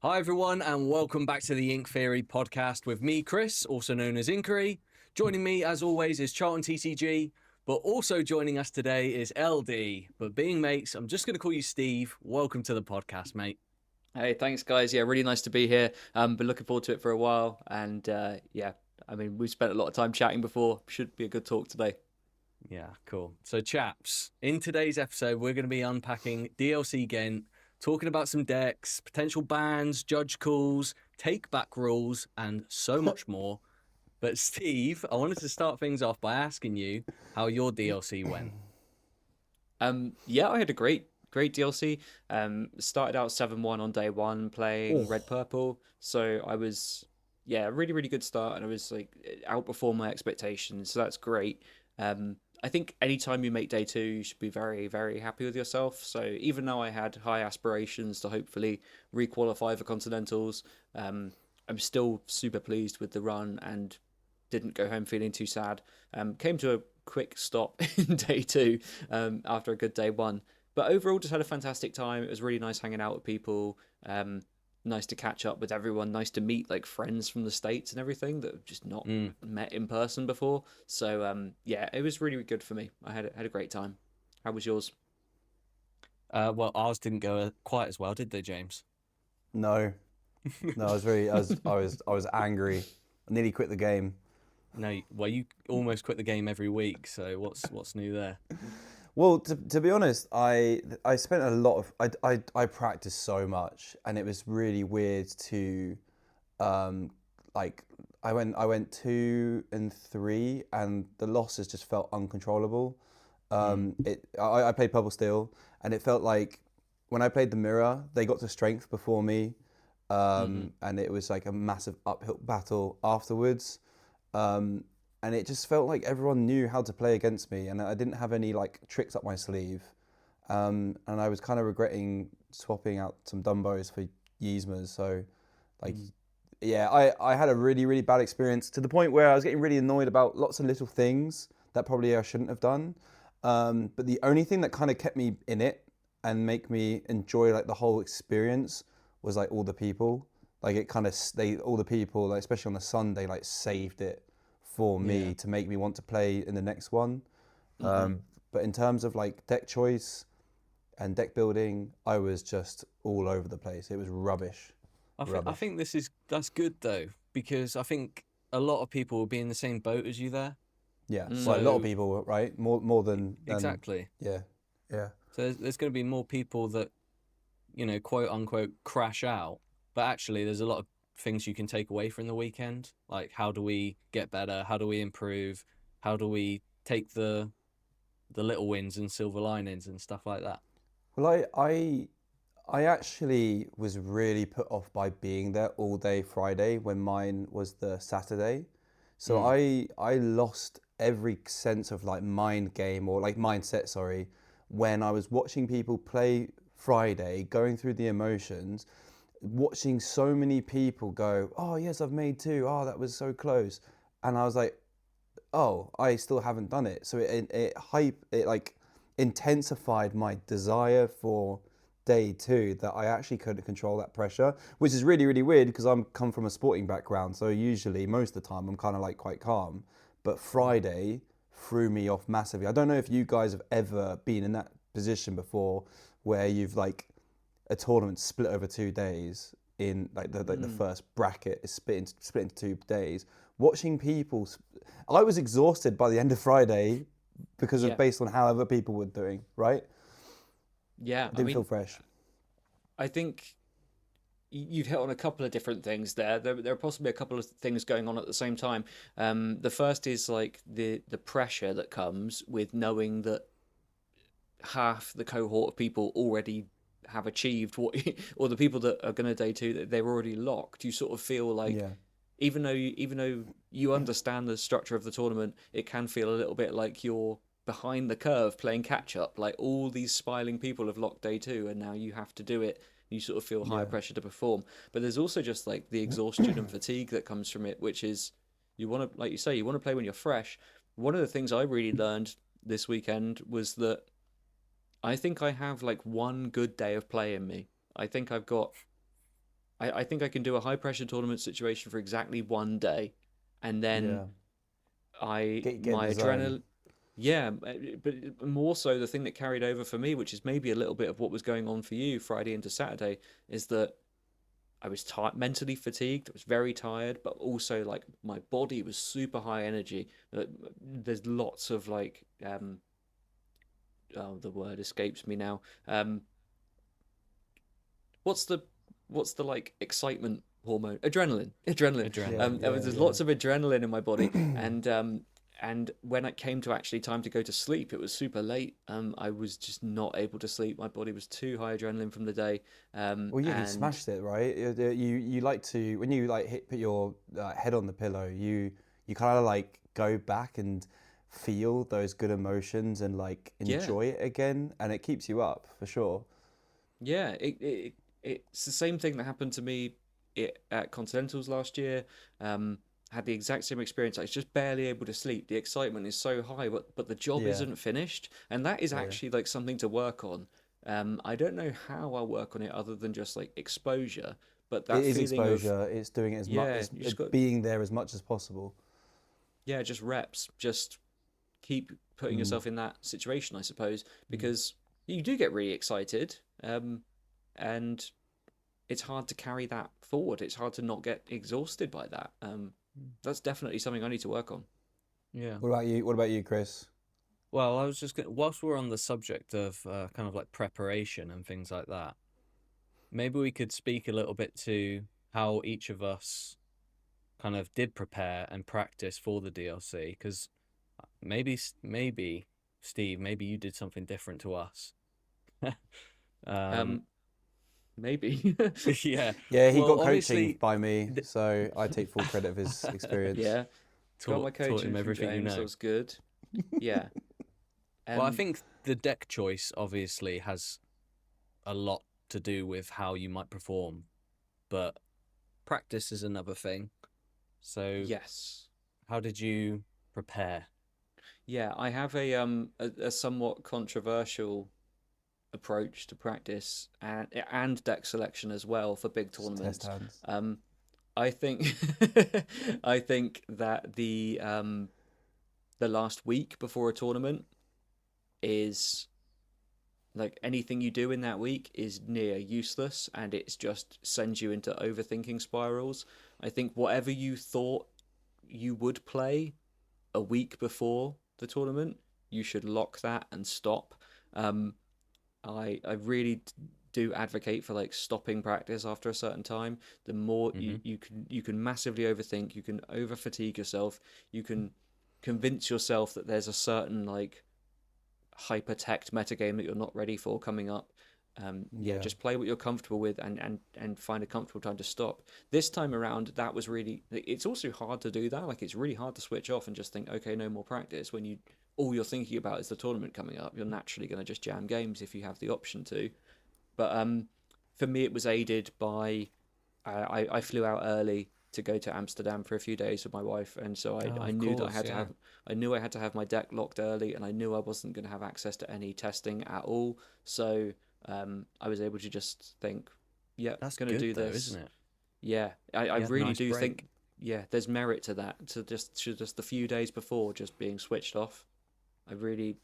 Hi, everyone, and welcome back to the Inkkery podcast with me, Chris, also known as Inkkery. Joining me, as always, is CharltonTCG, but also joining us today is LD. But being mates, I'm just going to call you Steve. Welcome to the podcast, mate. Hey, thanks, guys. Yeah, really nice to be here. Been looking forward to it for a while, and yeah, I mean, we've spent a lot of time chatting before. Should be a good talk today. Yeah, cool. So, chaps, in today's episode, we're going to be unpacking DLC Ghent, talking about some decks, potential bans, judge calls, take back rules, and so much more. But Steve, I wanted to start things off by asking you how your DLC went. Yeah, I had a great DLC. Started out 7-1 on day one, playing Oh, red purple. So I was, yeah, really good start, and I was like outperformed my expectations. So that's great. I think anytime you make day two, you should be very happy with yourself. So even though I had high aspirations to hopefully requalify for Continentals, I'm still super pleased with the run and didn't go home feeling too sad. Came to a quick stop in day two after a good day one. But overall, just had a fantastic time. It was really nice hanging out with people. Nice to catch up with everyone. Nice to meet like friends from the States and everything that have just not mm. met in person before. So yeah, it was really good for me. I had a great time. How was yours? Well, ours didn't go quite as well, did they, James? No, no, I was angry. I nearly quit the game. No, well, you almost quit the game every week. So what's new there? Well, to be honest, I spent a lot of I practiced so much, and it was really weird to, um, like I went 2 and 3, and the losses just felt uncontrollable. Mm. I played Purple Steel, and it felt like when I played the Mirror, they got to strength before me, Mm-hmm. and it was like a massive uphill battle afterwards. Um, and it just felt like everyone knew how to play against me, and I didn't have any like tricks up my sleeve. And I was kind of regretting swapping out some Dumbos for Yzmas. So, like, Mm. yeah, I had a really bad experience to the point where I was getting really annoyed about lots of little things that probably I shouldn't have done. But the only thing that kind of kept me in it and make me enjoy like the whole experience was like all the people. Like it kind of they all the people, like especially on the Sunday, like saved it for Yeah. me to make me want to play in the next one. Mm-hmm. But in terms of like deck choice and deck building, I was just all over the place. It was rubbish, I rubbish. think that's good though, because I think a lot of people will be in the same boat as you there. Yeah, well, a Mm. lot of So people, right? More than exactly. yeah, yeah, So there's going to be more people that quote unquote crash out, but actually there's a lot of things you can take away from the weekend. Like how do we get better? How do we improve? How do we take the little wins and silver linings and stuff like that? Well, I actually was really put off by being there all day Friday when mine was the Saturday. So Mm. I lost every sense of like mind game or like mindset, sorry, when I was watching people play Friday, going through the emotions, watching so many people go, "Oh, yes, I've made two. Oh, that was so close." And I was like, "Oh, I still haven't done it." So it like intensified my desire for day two that I actually couldn't control that pressure, which is really weird because I'm come from a sporting background. So usually most of the time I'm kind of like quite calm, but Friday threw me off massively. I don't know if you guys have ever been in that position before where you've like a tournament split over 2 days in like the Mm. first bracket is split into 2 days. Watching people, I was exhausted by the end of Friday because of Yeah, based on how other people were doing. Right, yeah. I I didn't feel mean, fresh. I think you've hit on a couple of different things there. There are possibly a couple of things going on at the same time. The first is like the pressure that comes with knowing that half the cohort of people already have achieved what, or the people that are going to day two that they're already locked. You sort of feel like Yeah, even though you understand the structure of the tournament, it can feel a little bit like you're behind the curve playing catch up. Like all these smiling people have locked day two, and now you have to do it. You sort of feel higher yeah, pressure to perform. But there's also just like the exhaustion and fatigue that comes from it, which is you want to, like you say, you want to play when you're fresh. One of the things I really learned this weekend was that I think I have like one good day of play in me. I think I've got I think I can do a high pressure tournament situation for exactly one day, and then Get in my the zone. adrenaline. Yeah, but more so the thing that carried over for me, which is maybe a little bit of what was going on for you Friday into Saturday, is that I was mentally fatigued. I was very tired, but also like my body was super high energy. There's lots of like oh, the word escapes me now. What's the like excitement hormone? Adrenaline. Adrenaline. Yeah, yeah, There's yeah. lots of adrenaline in my body, and when it came to actually time to go to sleep, it was super late. I was just not able to sleep. My body was too high adrenaline from the day. Well, yeah, you And smashed it, right? You like to when you like put your head on the pillow, you kind of like go back and feel those good emotions and like yeah, enjoy it again, and it keeps you up for sure. yeah, it's the same thing that happened to me at Continentals last year. Had the exact same experience. I was just barely able to sleep. The excitement is so high, but the job Yeah, isn't finished, and that is yeah. actually like something to work on. I don't know how I'll work on it other than just like exposure, but It that is feeling of exposure. It's doing it as much yeah, as you just got being there as much as possible. yeah, just reps, just keep putting Mm. yourself in that situation, I suppose, Mm. because you do get really excited, and it's hard to carry that forward. It's hard to not get exhausted by that. That's definitely something I need to work on. Yeah. What about you? What about you, Chris? Well, I was just gonna, whilst we're on the subject of kind of like preparation and things like that, maybe we could speak a little bit to how each of us kind of did prepare and practice for the DLC. Because maybe Steve, maybe you did something different to us. um, Um, maybe. yeah. Yeah, he Well, got coaching obviously, by me, so I take full credit of his experience. Yeah, got my taught him coaching from everything you James. That know. was good. Yeah. Well, I Um, think the deck choice obviously has a lot to do with how you might perform, but practice is another thing. So, yes. how did you prepare? Yeah, I have a somewhat controversial approach to practice and deck selection as well for big Just test tournaments. hands. Um, I think I think that the last week before a tournament is like anything you do in that week is near useless, and it's just sends you into overthinking spirals. I think whatever you thought you would play a week before the tournament, you should lock that and stop. Um, I really do advocate for like stopping practice after a certain time. The more Mm-hmm. you can massively overthink, you can over fatigue yourself, you can convince yourself that there's a certain like hyper tech metagame that you're not ready for coming up. Yeah, Yeah. just play what you're comfortable with and find a comfortable time to stop. This time around, that was really. It's also hard to do that. Like it's really hard to switch off and just think, okay, no more practice. When you all you're thinking about is the tournament coming up, you're naturally going to just jam games if you have the option to. But for me, it was aided by I flew out early to go to Amsterdam for a few days with my wife, and so Oh, I of knew that course, yeah. I knew I had to have my deck locked early, and I knew I wasn't going to have access to any testing at all. So I was able to just think, yeah, That's going to good do though, this. isn't it? Yeah, I You had a really nice do break. think, yeah, there's merit to that. To just the few days before just being switched off. I really,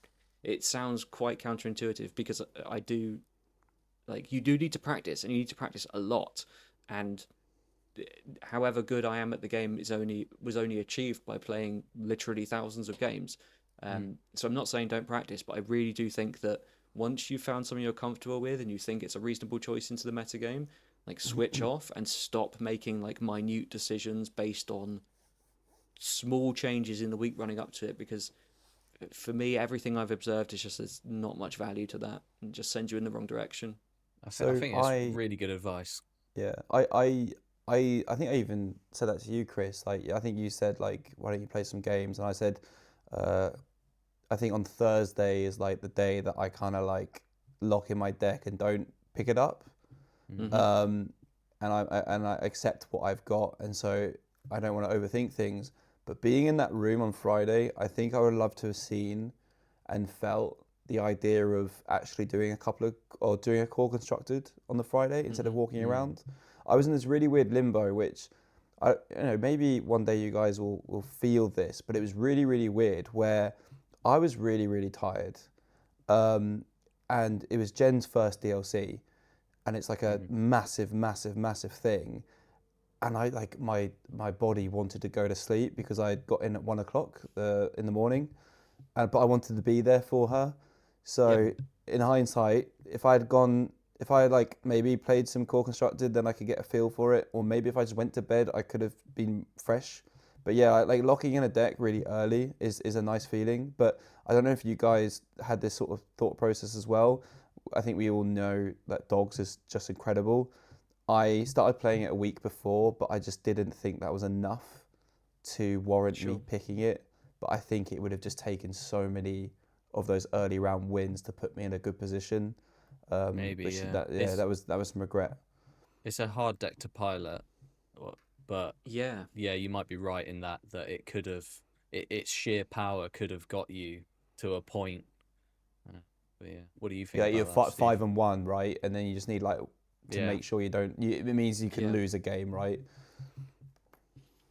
it sounds quite counterintuitive because I do like you do need to practice and you need to practice a lot, and however good I am at the game is only achieved by playing literally thousands of games. Mm. So I'm not saying don't practice, but I really do think that once you've found something you're comfortable with and you think it's a reasonable choice into the metagame, like switch off and stop making like minute decisions based on small changes in the week running up to it, because for me everything I've observed is just there's not much value to that and just sends you in the wrong direction. I So think it's really good advice. yeah, I think I even said that to you, Chris. Like, I think you said like, why don't you play some games? And I said, uh, I think on Thursday is like the day that I kind of like lock in my deck and don't pick it up. Mm-hmm. Um, and I accept what I've got, and so I don't want to overthink things. But being in that room on Friday, I think I would love to have seen and felt the idea of actually doing a couple of or doing a core constructed on the Friday instead of walking Mm-hmm. around. I was in this really weird limbo, which maybe one day you guys will feel this, but it was really, really weird where I was really, really tired. And it was Jen's first DLC, and it's like a massive, massive, massive thing. And I like my body wanted to go to sleep because I got in at 1 o'clock in the morning, but I wanted to be there for her. So in hindsight, if I had like maybe played some core constructed, then I could get a feel for it. Or maybe if I just went to bed, I could have been fresh. But yeah, like locking in a deck really early is a nice feeling. But I don't know if you guys had this sort of thought process as well. I think we all know that Dogs is just incredible. I started playing it a week before, but I just didn't think that was enough to warrant me picking it. But I think it would have just taken so many of those early round wins to put me in a good position. Maybe, that was some regret. It's a hard deck to pilot, but yeah, you might be right in that it could have, its sheer power could have got you to a point. But yeah, what do you think? Yeah, about you're that, 5-1, right? And then you just need like to make sure you don't. It means you can lose a game, right?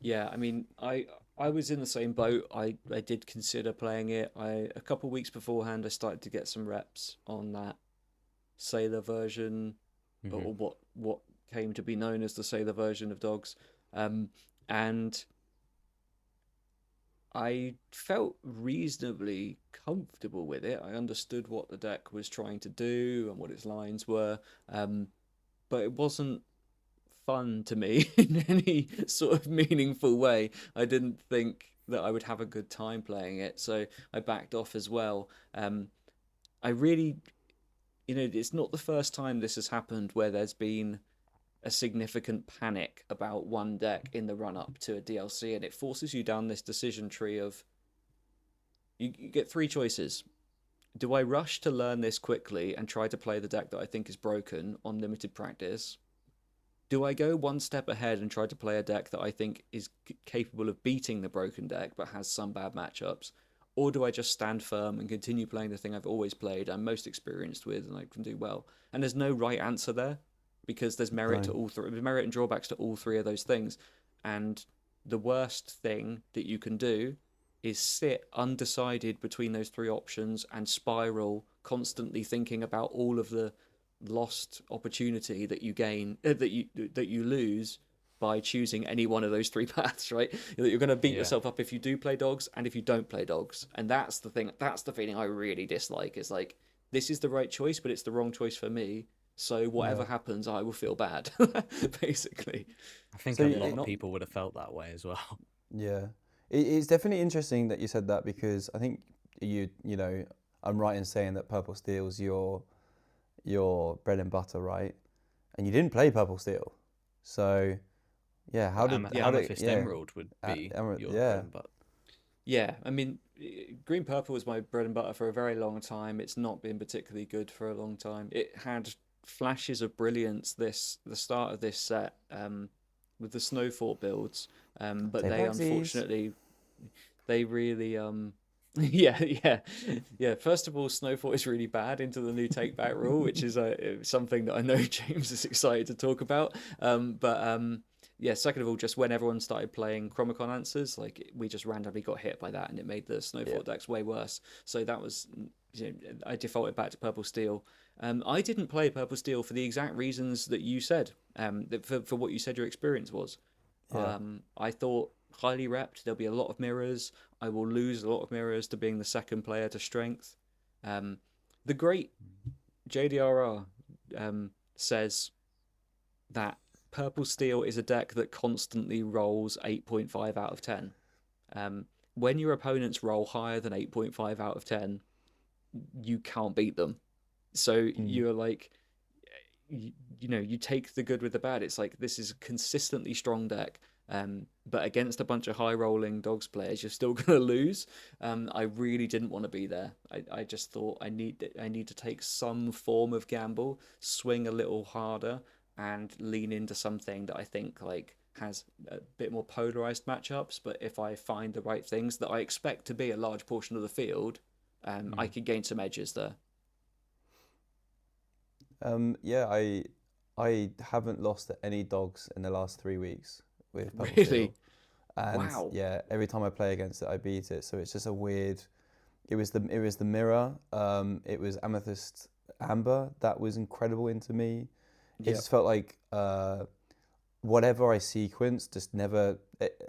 Yeah, I mean, I was in the same boat. I did consider playing it. A couple of weeks beforehand, I started to get some reps on that Sailor version, or what came to be known as the Sailor version of Dogs, and I felt reasonably comfortable with it. I understood what the deck was trying to do and what its lines were, but it wasn't fun to me in any sort of meaningful way. I didn't think that I would have a good time playing it, so I backed off as well. I really, it's not the first time this has happened where there's been a significant panic about one deck in the run up to a DLC, and it forces you down this decision tree of you get three choices. Do I rush to learn this quickly and try to play the deck that I think is broken on limited practice? Do I go one step ahead and try to play a deck that I think is capable of beating the broken deck but has some bad matchups? Or do I just stand firm and continue playing the thing I've always played, I'm most experienced with, and I can do well? And there's no right answer there, because there's merit to all three, merit and drawbacks to all three of those things. And the worst thing that you can do is sit undecided between those three options and spiral, constantly thinking about all of the lost opportunity that you gain, that you lose by choosing any one of those three paths, right? That you're going to beat yourself up if you do play Dogs and if you don't play Dogs. And that's the thing, that's the feeling I really dislike, is like, this is the right choice, but it's the wrong choice for me. So whatever happens, I will feel bad, basically. I think a lot of people would have felt that way as well. Yeah, it's definitely interesting that you said that, because I think I'm right in saying that Purple Steel's your bread and butter, right? And you didn't play Purple Steel, so yeah. Amethyst Emerald would be your bread and butter. Yeah, I mean, Green Purple was my bread and butter for a very long time. It's not been particularly good for a long time. It had flashes of brilliance the start of this set, with the Snowfort builds, but they unfortunately, they really yeah. First of all, Snowfort is really bad into the new take back rule, which is something that I know James is excited to talk about. Yeah, second of all, just when everyone started playing Chromicon Answers, like, we just randomly got hit by that, and it made the Snowfort decks way worse. So that was, I defaulted back to Purple Steel. I didn't play Purple Steel for the exact reasons that you said, for what you said your experience was. Yeah. I thought highly repped, there'll be a lot of mirrors. I will lose a lot of mirrors to being the second player to strength. The great JDRR says that Purple Steel is a deck that constantly rolls 8.5 out of 10. When your opponents roll higher than 8.5 out of 10, you can't beat them. So you're like, you take the good with the bad. It's like, this is a consistently strong deck, but against a bunch of high rolling Dogs players, you're still going to lose. I really didn't want to be there. I just thought I need to take some form of gamble, swing a little harder, and lean into something that I think like has a bit more polarized matchups. But if I find the right things that I expect to be a large portion of the field, I could gain some edges there. Yeah, I haven't lost to any dogs in the last 3 weeks with Purple Really? Steel. And Wow. yeah, every time I play against it, I beat it. So it's just a weird. It was the mirror. It was Amethyst Amber that was incredible into me. It Yeah. just felt like whatever I sequenced just never.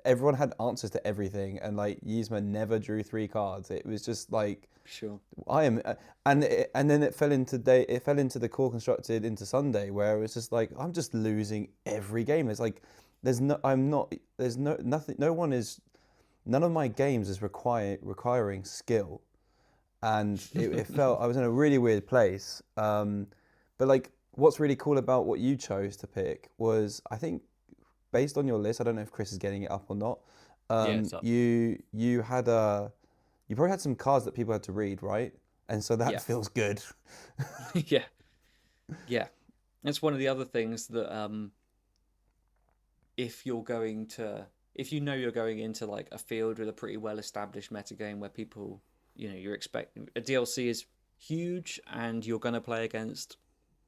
Everyone had answers to everything, and like Yzma never drew 3 cards. It was just like Sure. I am, and then it fell into the core constructed into Sunday where it was just like I'm just losing every game. It's like nothing. None of my games is requiring skill, and it felt I was in a really weird place. But like, what's really cool about what you chose to pick was, I think, based on your list. I don't know if Chris is getting it up or not. It's up. You probably had some cards that people had to read, right? And so that Yeah. feels good. Yeah. Yeah. That's one of the other things that if you know you're going into like a field with a pretty well established metagame where people, you're expecting a DLC is huge and you're going to play against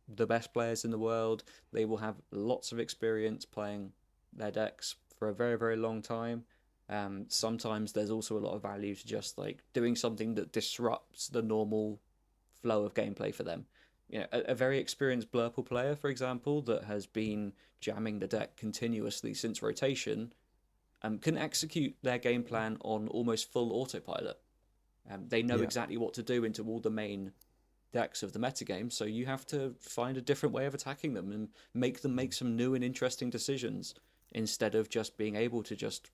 the best players in the world. They will have lots of experience playing their decks for a very, very long time. Sometimes there's also a lot of value to just like doing something that disrupts the normal flow of gameplay for them. A very experienced Blurple player, for example, that has been jamming the deck continuously since rotation, can execute their game plan on almost full autopilot. They know Yeah. exactly what to do into all the main decks of the metagame, so you have to find a different way of attacking them and make them make some new and interesting decisions instead of just being able to just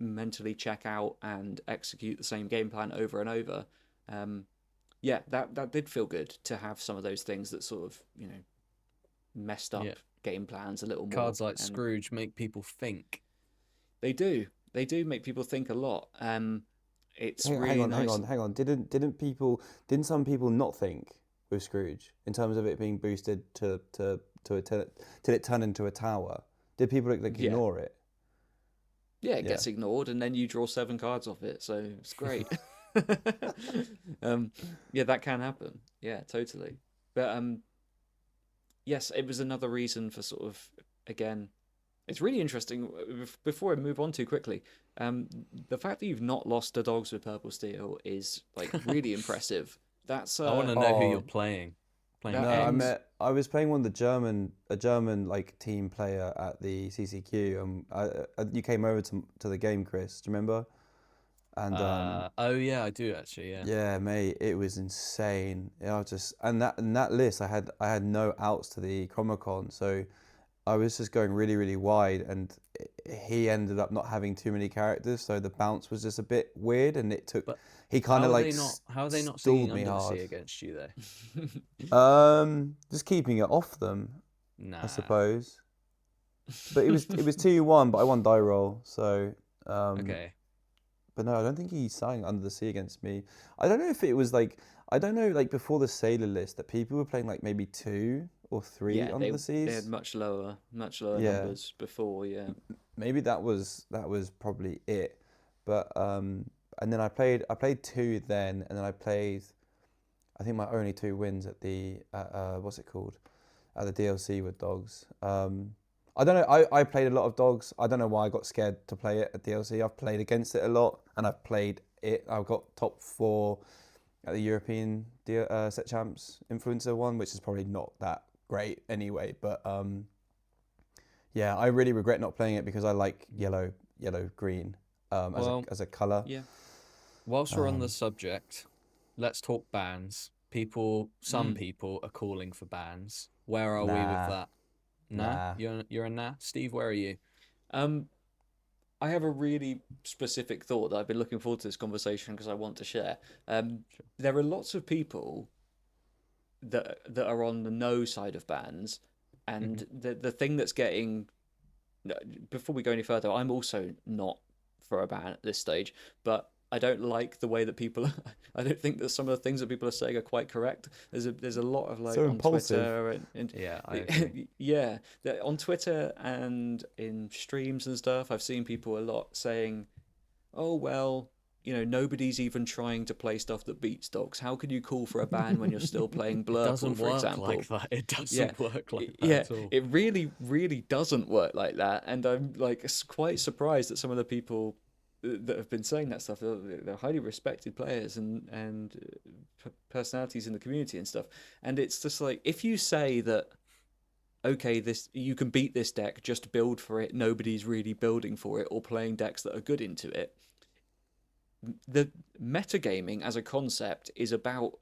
mentally check out and execute the same game plan over and over. Yeah, that did feel good to have some of those things that sort of, messed up game plans a little more. Cards like And Scrooge make people think. they do make people think a lot. It's really hang on, nice. hang on. Didn't some people not think with Scrooge in terms of it being boosted till it turned into a tower? Did people like Yeah. ignore it? Yeah, it gets ignored, and then you draw 7 cards off it, so it's great. Yeah, that can happen. Yeah, totally. But yes, it was another reason for sort of, again, it's really interesting. Before I move on too quickly, the fact that you've not lost to dogs with Purple Steel is like really impressive. That's I want to know who you're Oh. playing. That No, ends- I was playing a German like team player at the CCQ, and you came over to the game, Chris. Do you remember? And Oh yeah, I do actually. Yeah. yeah, mate, it was insane. I was just and that list, I had no outs to the Chromacon, so I was just going really, really wide, and he ended up not having too many characters, so the bounce was just a bit weird, and it took. But He kind of like How are they not stalled singing me Under the hard. Sea against you though? Just keeping it off them, Nah. I suppose. But it was 2-1, but I won die roll, so Okay. But no, I don't think he sang Under the Sea against me. I don't know if it was like before the Sailor list that people were playing like maybe 2 or 3 yeah, Under the Seas. they had much lower Yeah. numbers before. Yeah, Maybe that was probably it. But and then I played 2 then, and then I played, I think my only 2 wins at the what's it called, at the DLC with dogs. I don't know. I played a lot of dogs. I don't know why I got scared to play it at DLC. I've played against it a lot, and I've played it. I've got top 4 at the European Set Champs Influencer one, which is probably not that great anyway. But yeah, I really regret not playing it because I like yellow green as a color. yeah. Whilst we're on the subject, let's talk bans. Some people are calling for bans. Where are we with Nah. that? Nah. You're a nah. Steve, where are you? I have a really specific thought that I've been looking forward to this conversation because I want to share. There are lots of people that are on the no side of bans, and the thing that's getting. Before we go any further, I'm also not for a ban at this stage, but I don't like the way that people. I don't think that some of the things that people are saying are quite correct. There's a lot of like So on impulsive. Twitter and Yeah, I agree. yeah, on Twitter and in streams and stuff. I've seen people a lot saying, "Oh well, nobody's even trying to play stuff that beats dogs. How can you call for a ban when you're still playing Blurple, Doesn't for work example? like that. It Yeah, doesn't work like that yeah, at all. it really, really doesn't work like that. And I'm like quite surprised that some of the people that have been saying that stuff, they're highly respected players and personalities in the community and stuff. And it's just like, if you say that, okay, you can beat this deck, just build for it, nobody's really building for it or playing decks that are good into it. The metagaming as a concept is about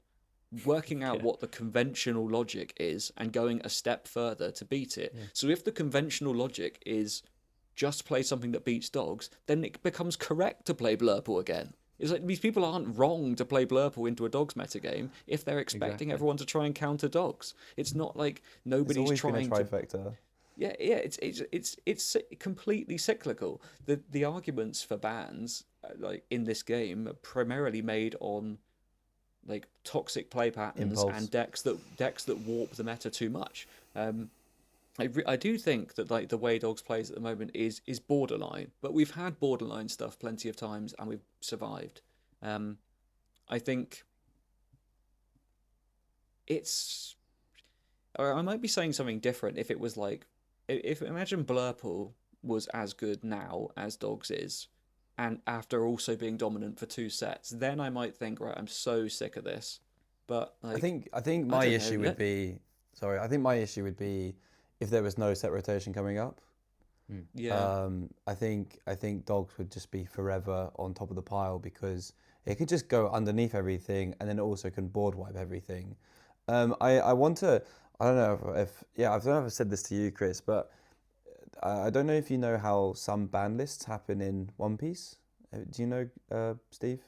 working out what the conventional logic is and going a step further to beat it. Yeah. So if the conventional logic is just play something that beats dogs, then it becomes correct to play Blurple again. It's like these people aren't wrong to play Blurple into a dogs metagame if they're expecting everyone to try and counter dogs. It's not like nobody's It's always trying been a to. trifecta. Yeah, it's completely cyclical. The arguments for bans like in this game are primarily made on like toxic play patterns Impulse. and decks that warp the meta too much. I do think that like the way dogs plays at the moment is borderline, but we've had borderline stuff plenty of times and we've survived. I think it's. Or I might be saying something different if it was like, if imagine Blurple was as good now as dogs is, and after also being dominant for 2 sets, then I might think, right, I'm so sick of this. But like, I think my issue would be, sorry, I think my issue would be if there was no set rotation coming up. yeah, I think dogs would just be forever on top of the pile because it could just go underneath everything and then it also can board wipe everything. I want to, I don't know if I don't know if I've said this to you, Chris, but I don't know if you know how some ban lists happen in One Piece. Do you know, Steve?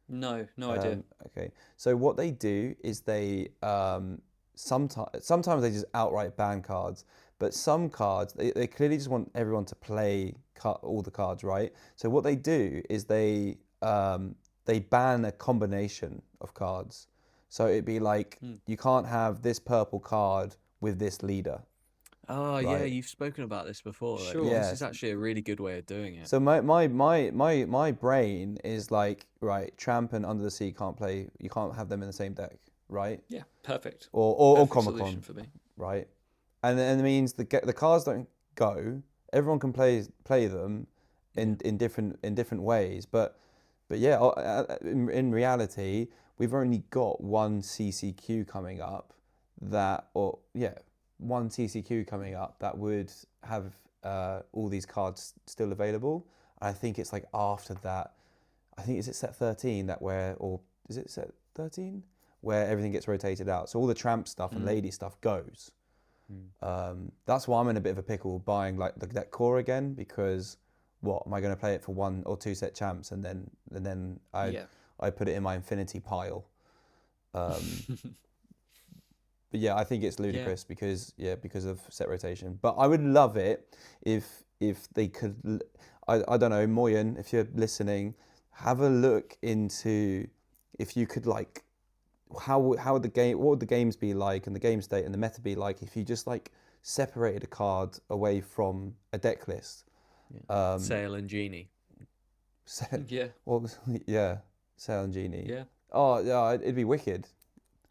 no idea. Okay, so what they do is they sometimes they just outright ban cards, but some cards they clearly just want everyone to play all the cards, right? So what they do is they ban a combination of cards. So it'd be like you can't have this purple card with this leader. Oh yeah, Right. you've spoken about this before. Like, Sure. This Yes. is actually a really good way of doing it. So my brain is like, right, Tramp and Under the Sea can't play. You can't have them in the same deck, right? Yeah, perfect. Or Perfect Comic solution Con, for me. right? And it means the cards don't go. Everyone can play them in different ways. But yeah, in reality, we've only got one CCQ coming up one CCQ coming up that would have all these cards still available. I think it's like after that, I think is it set 13 or is it set 13 where everything gets rotated out. So all the Tramp stuff and Lady stuff goes. That's why I'm in a bit of a pickle buying like that core again, because what am I going to play it for 1 or 2 set champs and then I put it in my infinity pile. But yeah, I think it's ludicrous because of set rotation. But I would love it if they could. I don't know, Moyen, if you're listening, have a look into if you could like what would the games be like and the game state and the meta be like if you just like separated a card away from a deck list. Sail and Genie. Yeah. Yeah, Sail and Genie. Yeah. Oh yeah, it'd be wicked.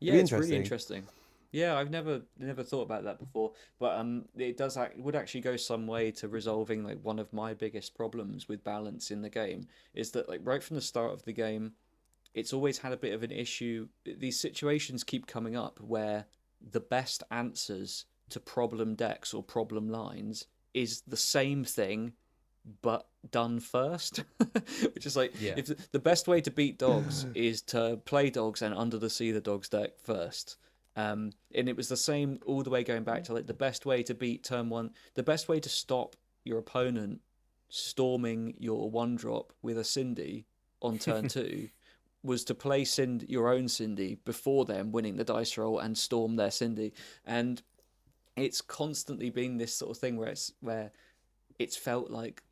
Yeah, it's really interesting. Yeah, I've never thought about that before, but it would actually go some way to resolving like one of my biggest problems with balance in the game is that like right from the start of the game, it's always had a bit of an issue. These situations keep coming up where the best answers to problem decks or problem lines is the same thing but done first, which is like if the best way to beat dogs is to play dogs and under the sea the dogs deck first. And it was the same all the way going back to like the best way to beat turn 1, the best way to stop your opponent storming your 1-drop with a Cindy on turn 2 was to play your own Cindy before them winning the dice roll and storm their Cindy. And it's constantly been this sort of thing where it's felt like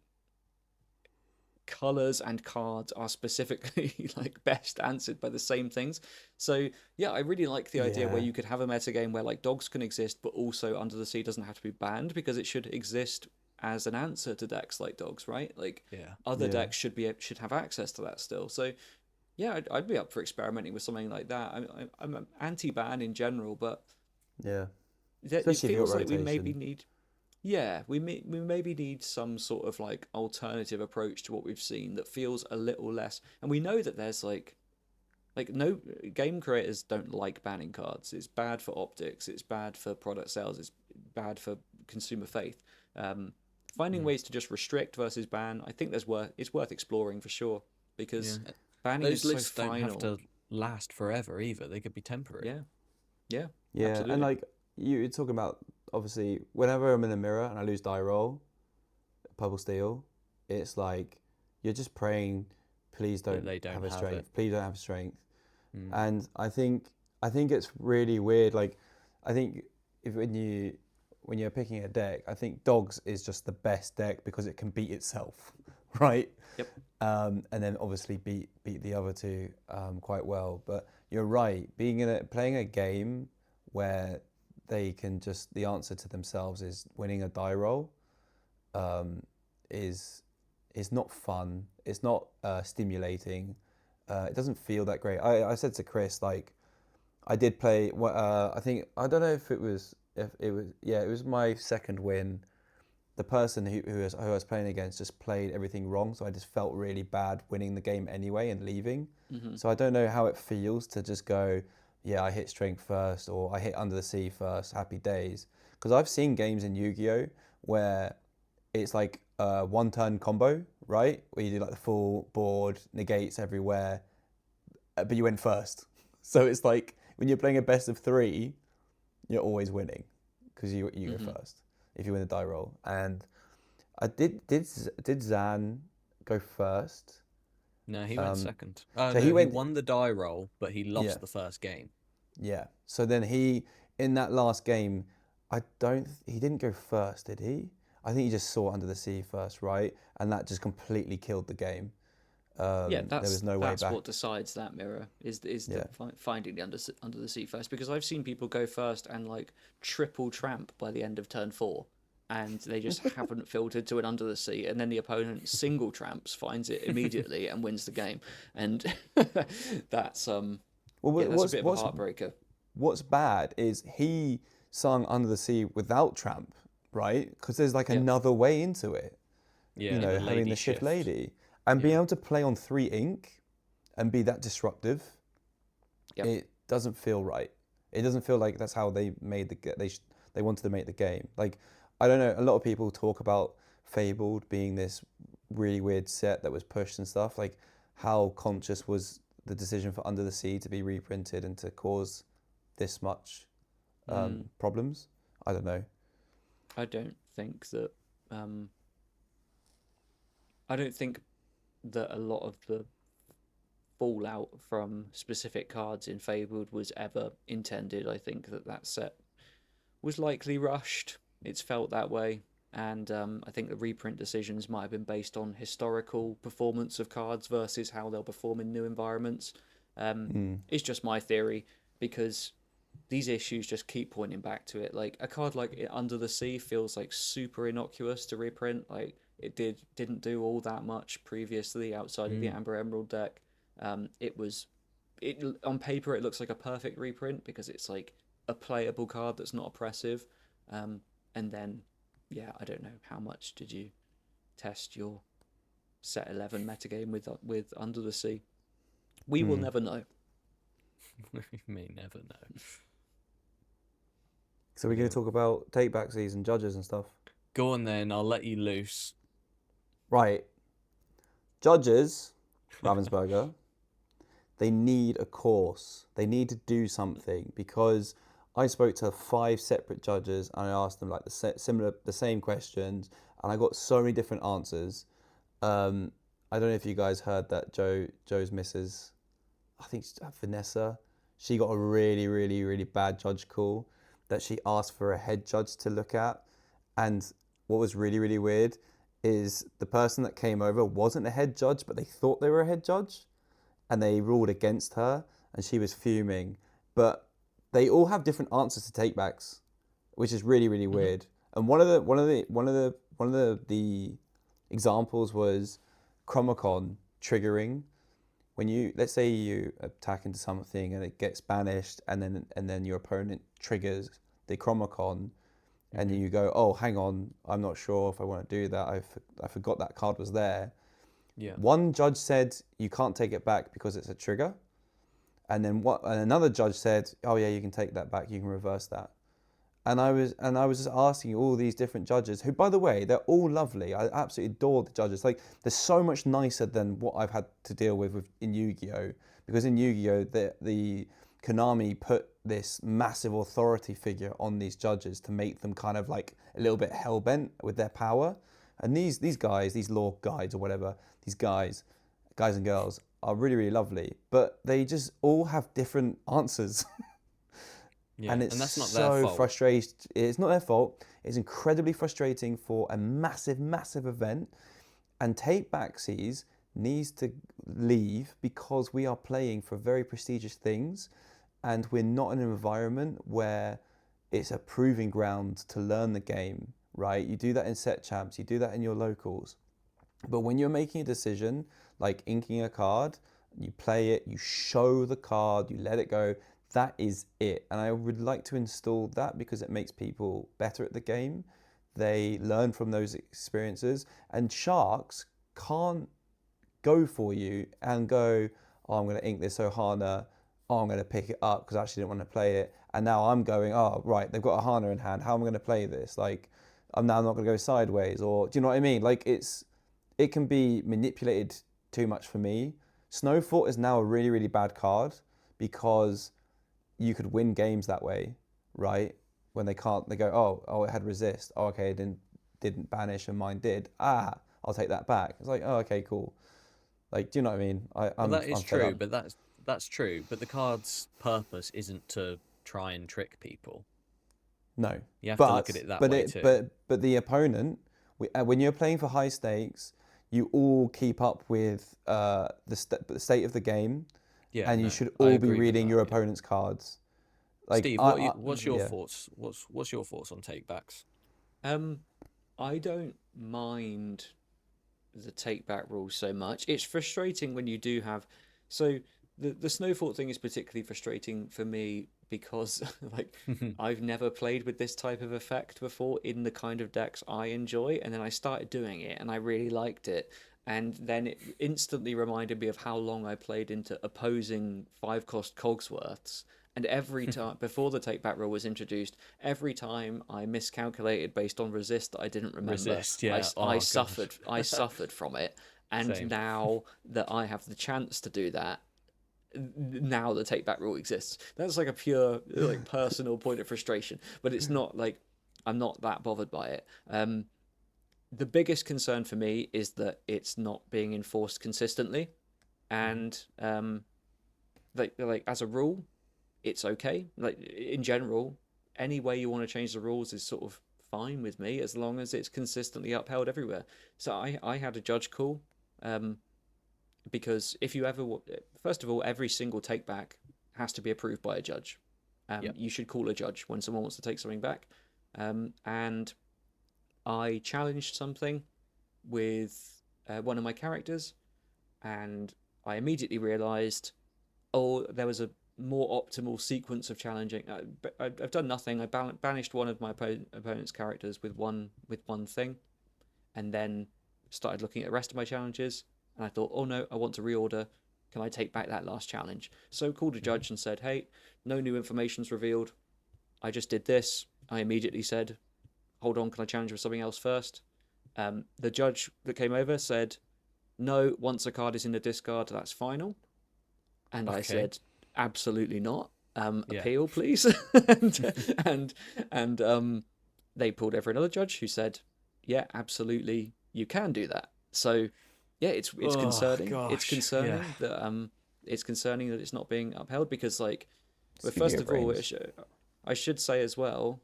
colors and cards are specifically like best answered by the same things. So yeah, I really like the idea where you could have a metagame where like dogs can exist but also Under the Sea doesn't have to be banned, because it should exist as an answer to decks like dogs, right? Like Yeah. other Yeah. decks should have access to that still. So yeah, I'd be up for experimenting with something like that. I'm anti-ban in general, but Yeah. it Especially if you've feels got like we maybe rotation. need we maybe need some sort of like alternative approach to what we've seen that feels a little less. And we know that there's like no game creators don't like banning cards. It's bad for optics. It's bad for product sales. It's bad for consumer faith. Finding ways to just restrict versus ban, I think it's worth exploring for sure, because Yeah. banning Those is so lists don't final. have to last forever either. They could be temporary. Yeah, yeah, Yeah, absolutely. and like you're talking about, obviously, whenever I'm in the mirror and I lose die roll, purple steel, it's like you're just praying, please don't, they don't have a have strength. it. Please don't have a strength. Mm. And I think it's really weird. Like, I think if when you're picking a deck, I think dogs is just the best deck because it can beat itself, right? Yep. And then obviously beat the other two quite well. But you're right. Playing a game where they can just, the answer to themselves is winning a die roll, is not fun. It's not stimulating. It doesn't feel that great. I said to Chris, like, I did play. I think, I don't know if it was it was my second win. The person who I was playing against just played everything wrong, so I just felt really bad winning the game anyway and leaving. Mm-hmm. So I don't know how it feels to just go, yeah, I hit strength first, or I hit under the sea first, happy days. Because I've seen games in Yu-Gi-Oh where it's like a one-turn combo, right? Where you do like the full board, negates everywhere, but you win first. So it's like when you're playing a best of 3, you're always winning because you go first if you win the die roll. And I did Zan go first? No, he went second. so No, he he went- won the die roll, but he lost Yeah. the first game. Yeah. So then in that last game, he didn't go first, did he? I think he just saw Under the Sea first, right? And that just completely killed the game. Yeah, there was no way that's back. what decides that mirror is finding the under the sea first, because I've seen people go first and like triple tramp by the end of turn 4, and they just haven't filtered to an under the sea, and then the opponent single tramps, finds it immediately, and wins the game. And that's that's a bit of a heartbreaker. What's bad is he sung Under the Sea without tramp, right? Because there's like another way into it. Yeah, You know, the having lady the shift shift. lady and being able to play on 3 ink and be that disruptive. Yep. It doesn't feel right. It doesn't feel like that's how they made they wanted to make the game. Like, I don't know, a lot of people talk about Fabled being this really weird set that was pushed and stuff. Like, how conscious was the decision for Under the Sea to be reprinted and to cause this much problems? I don't know. I don't think that I don't think that a lot of the fallout from specific cards in Fabled was ever intended. I think that set was likely rushed. It's felt that way. And I think the reprint decisions might have been based on historical performance of cards versus how they'll perform in new environments. It's just my theory, because these issues just keep pointing back to it. Like, a card like Under the Sea feels like super innocuous to reprint. Like, it didn't do all that much previously outside of the Amber Emerald deck. It on paper it looks like a perfect reprint because it's like a playable card that's not oppressive. And then, yeah, I don't know, how much did you test your set 11 metagame with Under the Sea? We will never know. We may never know. So we're going to talk about take-back season judges and stuff. Go on then, I'll let you loose. Right. Judges, Ravensburger, they need a course. They need to do something, because I spoke to 5 separate judges and I asked them like the same questions, and I got so many different answers. I don't know if you guys heard that Joe's missus, I think Vanessa, she got a really, really, really bad judge call that she asked for a head judge to look at. And what was really, really weird is the person that came over wasn't a head judge, but they thought they were a head judge, and they ruled against her, and she was fuming. But they all have different answers to takebacks, which is really, really weird. And one of the examples was Chromacon triggering. When you, let's say you attack into something and it gets banished, and then your opponent triggers the Chromacon, and you go, oh, hang on, I'm not sure if I want to do that. I forgot that card was there. Yeah. One judge said you can't take it back because it's a trigger, and another judge said, oh yeah, you can take that back. You can reverse that. And I was just asking all these different judges, who, by the way, they're all lovely. I absolutely adore the judges. Like, they're so much nicer than what I've had to deal with in Yu-Gi-Oh! Because in Yu-Gi-Oh! the Konami put this massive authority figure on these judges to make them kind of like a little bit hell-bent with their power. And these guys, these law guides or whatever, these guys and girls are really, really lovely. But they just all have different answers. Yeah, and it's that's not so their fault. frustrating. It's not their fault. It's incredibly frustrating for a massive, massive event. And Take Backsies needs to leave because we are playing for very prestigious things, and we're not in an environment where it's a proving ground to learn the game, right? You do that in set champs, you do that in your locals. But when you're making a decision, like inking a card, you play it, you show the card, you let it go, that is it. And I would like to install that because it makes people better at the game. They learn from those experiences. And sharks can't go for you and go, oh, I'm going to ink this Ohana. Oh, I'm going to pick it up because I actually didn't want to play it. And now I'm going, oh, right, they've got Ohana in hand. How am I going to play this? Like, I'm now not going to go sideways. Or, do you know what I mean? Like, it can be manipulated too much for me. Snowfort is now a really, really bad card because you could win games that way, right? When they can't, they go, oh, it had resist. Oh, okay, it didn't banish and mine did. Ah, I'll take that back. It's like, oh, okay, cool. Like, do you know what I mean? That is true, but that's true. But the card's purpose isn't to try and trick people. No, you have to look at it that way too. But the opponent, when you're playing for high stakes, you all keep up with the state of the game. Yeah, and you should all be reading your opponent's cards. Like, Steve, what's your thoughts? What's your thoughts on takebacks? I don't mind the take back rules so much. It's frustrating when you do have. So the Snowfort thing is particularly frustrating for me because like I've never played with this type of effect before in the kind of decks I enjoy, and then I started doing it and I really liked it. And then it instantly reminded me of how long I played into opposing 5-cost Cogsworths. And every time, before the take-back rule was introduced, every time I miscalculated based on resist that I didn't remember, I suffered from it. And Same. now that I have the chance to do that, now the take-back rule exists. That's like a pure like personal point of frustration. But it's not like, I'm not that bothered by it. The biggest concern for me is that it's not being enforced consistently, and like as a rule, it's okay. Like in general, any way you want to change the rules is sort of fine with me as long as it's consistently upheld everywhere. So I had a judge call, because if you ever, first of all, every single take back has to be approved by a judge. Yep. You should call a judge when someone wants to take something back, and I challenged something with one of my characters, and I immediately realised, oh, there was a more optimal sequence of challenging. I've done nothing. I banished one of my opponent's characters with one thing, and then started looking at the rest of my challenges, and I thought, oh no, I want to reorder. Can I take back that last challenge? So called a judge and said, hey, no new information's revealed. I just did this. I immediately said, hold on, can I challenge with something else first? The judge that came over said, no, once a card is in the discard, that's final. And I said, absolutely not. Appeal, please. and they pulled over another judge who said, yeah, absolutely, you can do that. So yeah, it's concerning. Gosh, it's concerning that it's concerning that it's not being upheld because like, but first of all, I should say as well,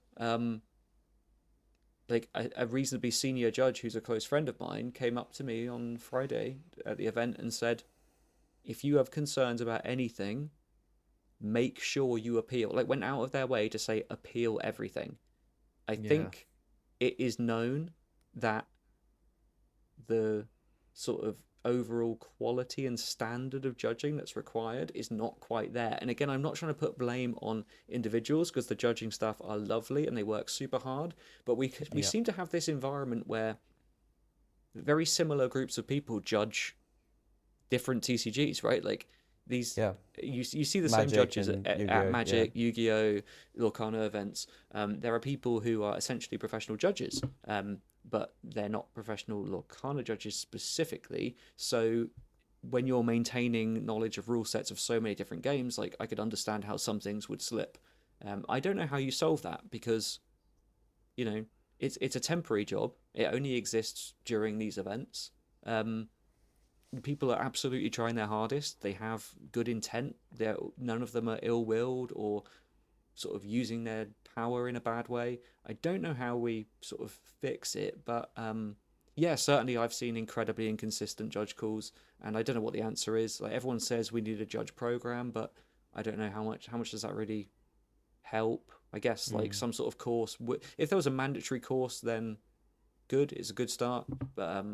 like a reasonably senior judge who's a close friend of mine came up to me on Friday at the event and said, if you have concerns about anything, make sure you appeal. Like went out of their way to say appeal everything. I think it is known that the sort of overall quality and standard of judging that's required is not quite there. And again, I'm not trying to put blame on individuals, because the judging staff are lovely and they work super hard, but we Yeah. seem to have this environment where very similar groups of people judge different TCGs, right? Like these, Yeah. you see the same Magic judges and at Yu-Gi-Oh, Magic, Yu-Gi-Oh, Lorcana events. There are people who are essentially professional judges, but they're not professional Lorcana judges specifically. So when you're maintaining knowledge of rule sets of so many different games, like I could understand how some things would slip. I don't know how you solve that, because you know it's a temporary job. It only exists during these events. People are absolutely trying their hardest. They have good intent. None of them are ill-willed or sort of using their power in a bad way. I don't know how we sort of fix it, but yeah, certainly I've seen incredibly inconsistent judge calls, and I don't know what the answer is. Like everyone says we need a judge program, but I don't know how much does that really help. I guess like some sort of course. If there was a mandatory course, then good. It's a good start. But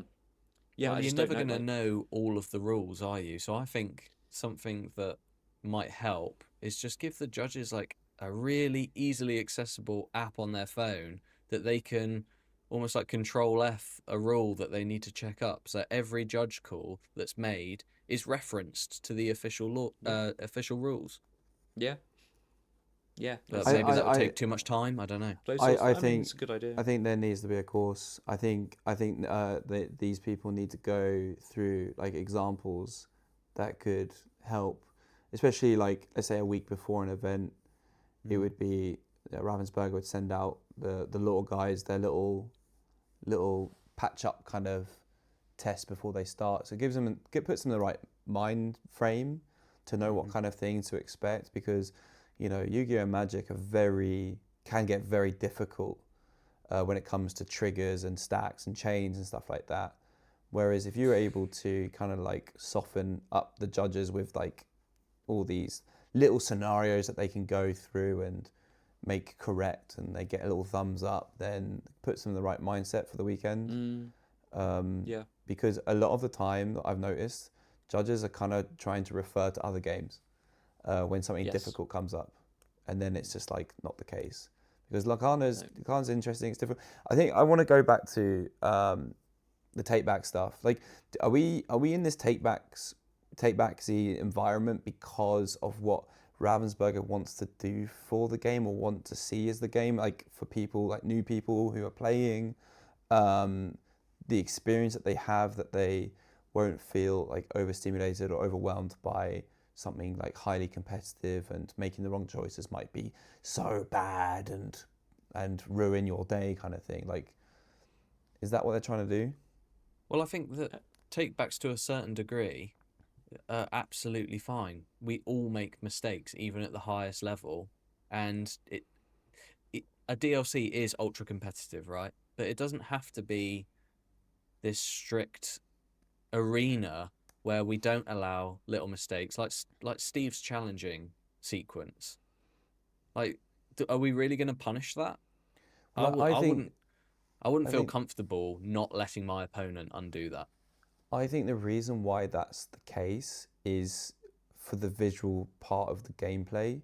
yeah, Well, I you're just never don't going know. to know all of the rules, are you? So I think something that might help is just give the judges like a really easily accessible app on their phone that they can almost like control F a rule that they need to check up. So every judge call that's made is referenced to the official law, Yeah, official rules. yeah, yeah. But That's maybe that would I, take too much time. I don't know. those sorts. I I mean, think it's a good idea. I think there needs to be a course. I think that these people need to go through like examples that could help, especially like let's say a week before an event. It would be Ravensburger would send out the little guys their little patch up kind of test before they start. So it gives them puts them in the right mind frame to know what kind of things to expect, because you know Yu-Gi-Oh and Magic can get very difficult when it comes to triggers and stacks and chains and stuff like that. Whereas if you're able to kind of like soften up the judges with like all these little scenarios that they can go through and make correct, and they get a little thumbs up, then it puts them in the right mindset for the weekend. Yeah, Because a lot of the time that I've noticed, judges are kind of trying to refer to other games when something yes. difficult comes up, and then it's just like not the case. Because Lorcana's interesting. It's different. I think I want to go back to the take back stuff. Like, are we in this take backsy environment because of what Ravensburger wants to do for the game or want to see as the game? Like for people like new people who are playing, the experience that they have, that they won't feel like overstimulated or overwhelmed by something like highly competitive, and making the wrong choices might be so bad and ruin your day kind of thing. Like, is that what they're trying to do? Well, I think that takebacks to a certain degree are absolutely fine. We all make mistakes, even at the highest level, and a DLC is ultra competitive, right? But it doesn't have to be this strict arena where we don't allow little mistakes, like Steve's challenging sequence. Like, are we really going to punish that? Well, I think I wouldn't I feel think comfortable not letting my opponent undo that. I think the reason why that's the case is for the visual part of the gameplay.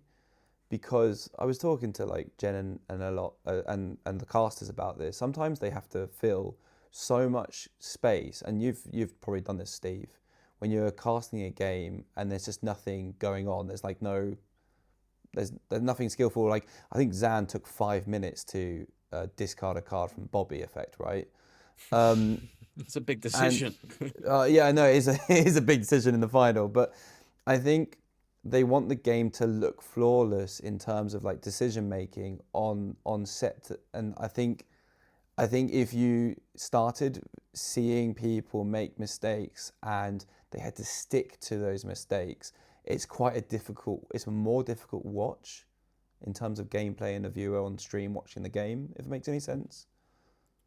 Because I was talking to like Jen and a lot and the casters about this. Sometimes they have to fill so much space, and you've probably done this, Steve, when you're casting a game and there's just nothing going on. There's like there's nothing skillful. Like I think Zan took 5 minutes to discard a card from Bobby effect, right? It's a big And decision. yeah, I know it is a big decision in the final, but I think they want the game to look flawless in terms of like decision making on set, and I think if you started seeing people make mistakes and they had to stick to those mistakes, it's a more difficult watch in terms of gameplay and a viewer on stream watching the game, if it makes any sense.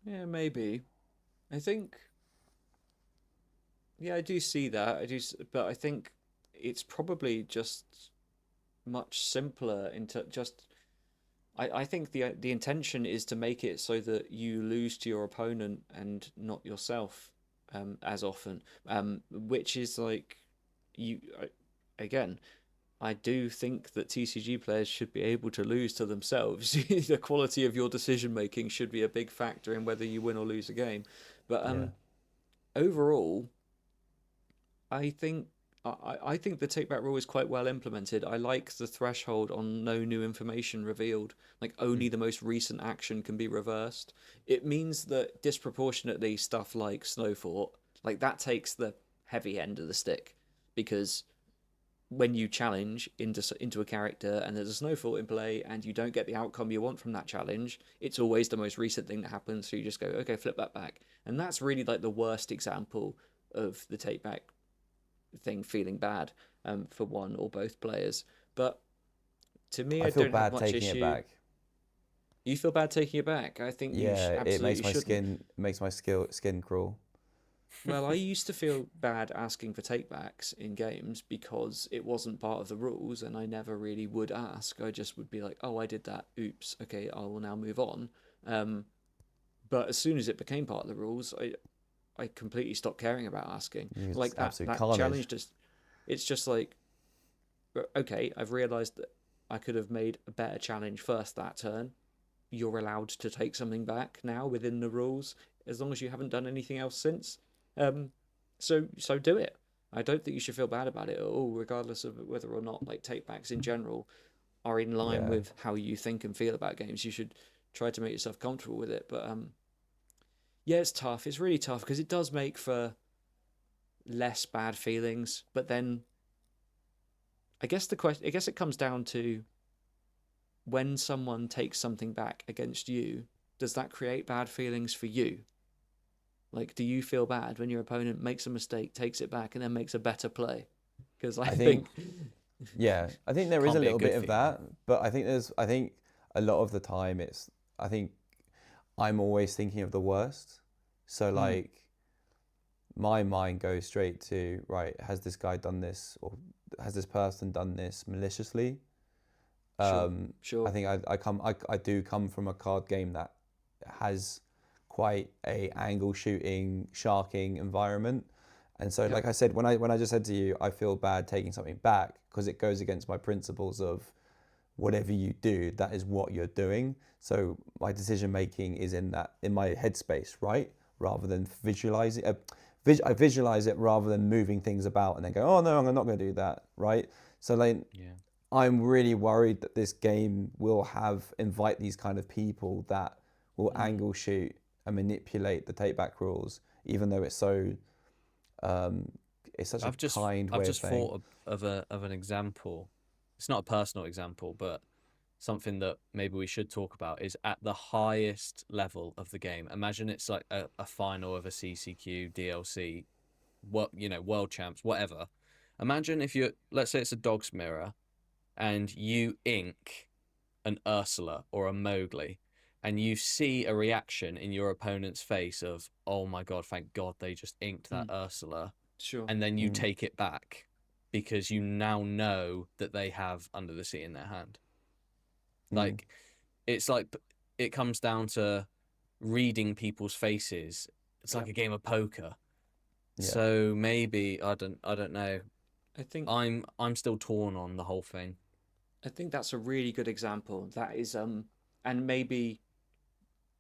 Yeah, maybe. I think. Yeah, I do see that. But I think it's probably just much simpler into just I think the intention is to make it so that you lose to your opponent and not yourself as often, which is like again. I do think that TCG players should be able to lose to themselves. The quality of your decision making should be a big factor in whether you win or lose a game. But Yeah. overall, I think I think the take back rule is quite well implemented. I like the threshold on no new information revealed. Like only the most recent action can be reversed. It means that disproportionately stuff like Snowfort, like that takes the heavy end of the stick, because when you challenge into a character and there's a Snowfort in play and you don't get the outcome you want from that challenge, it's always the most recent thing that happens. So you just go, okay, flip that back, and that's really like the worst example of the take back thing feeling bad for one or both players. But to me, I I feel don't have bad much taking issue. it back. You feel bad taking it back? I think you Yeah, it absolutely makes my shouldn't. skin crawl. Well, I used to feel bad asking for takebacks in games because it wasn't part of the rules, and I never really would ask. I just would be like, "Oh, I did that. Oops. Okay, I will now move on." But as soon as it became part of the rules, I completely stopped caring about asking. It's Like absolute that carnage. challenge just, it's just like, okay, I've realised that I could have made a better challenge first that turn. You're allowed to take something back now within the rules, as long as you haven't done anything else since. So do it. I don't think you should feel bad about it at all, regardless of whether or not like takebacks in general are in line Yeah. with how you think and feel about games. You should try to make yourself comfortable with it. But yeah, it's tough. It's really tough because it does make for less bad feelings. But then I guess it comes down to when someone takes something back against you, does that create bad feelings for you? Like, do you feel bad when your opponent makes a mistake, takes it back, and then makes a better play? Because I I think, think, yeah, I think there is Can't a be a little good bit of feeling. that, but I think a lot of the time I think I'm always thinking of the worst. So like, my mind goes straight to, right, has this guy done this, or has this person done this maliciously? sure, I sure, think I do come from a card game that has quite a angle shooting, sharking environment. And so, yep, like I said, when I just said to you, I feel bad taking something back because it goes against my principles of whatever you do, that is what you're doing. So my decision making is in my headspace, right? Rather than visualizing, I visualize it rather than moving things about and then go, oh no, I'm not going to do that, right? So like, Yeah. I'm really worried that this game will invite these kind of people that will angle shoot and manipulate the take back rules, even though it's such a kind I've way of just saying. thought of an example. It's not a personal example, but something that maybe we should talk about is at the highest level of the game. Imagine it's like a final of a CCQ, DLC, world champs, whatever. Imagine if let's say it's a dog's mirror, and you ink an Ursula or a Mowgli, and you see a reaction in your opponent's face of, oh my God, thank God they just inked that Ursula. sure, And then you Mm, take it back because you now know that they have Under the Sea in their hand. mm, Like, it's like it comes down to reading people's faces. It's like yep. a game of poker. yeah. So maybe I don't know. I think I'm still torn on the whole thing. I think that's a really good example. That is and maybe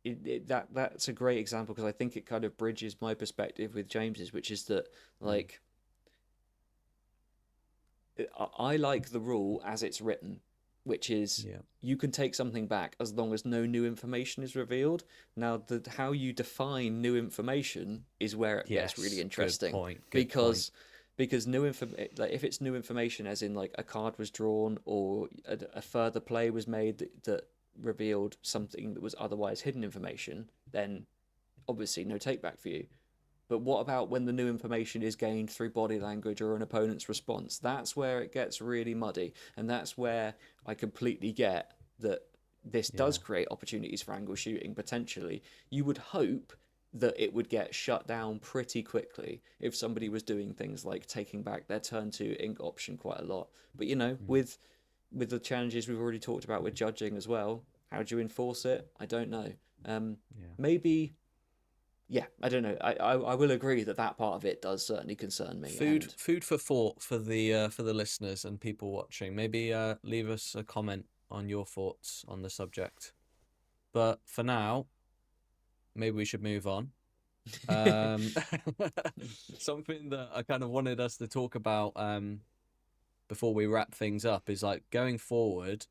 that's a great example because I think it kind of bridges my perspective with James's, which is that like I like the rule as it's written, which is Yeah. you can take something back as long as no new information is revealed. Now, how you define new information is where it gets really Yes. Good interesting point. Good point. because new like if it's new information, as in like a card was drawn or a further play was made that revealed something that was otherwise hidden information, then obviously no take back for you. But what about when the new information is gained through body language or an opponent's response? That's where it gets really muddy. And that's where I completely get that this Yeah. does create opportunities for angle shooting potentially. You would hope that it would get shut down pretty quickly if somebody was doing things like taking back their turn to ink option quite a lot. But Mm. with the challenges we've already talked about with judging as well, How do you enforce it? I don't know. Yeah. Maybe. Yeah, I don't know. I will agree that part of it does certainly concern me. Food for thought for the listeners and people watching. Maybe leave us a comment on your thoughts on the subject. But for now, maybe we should move on. Something that I kind of wanted us to talk about before we wrap things up is like going forward.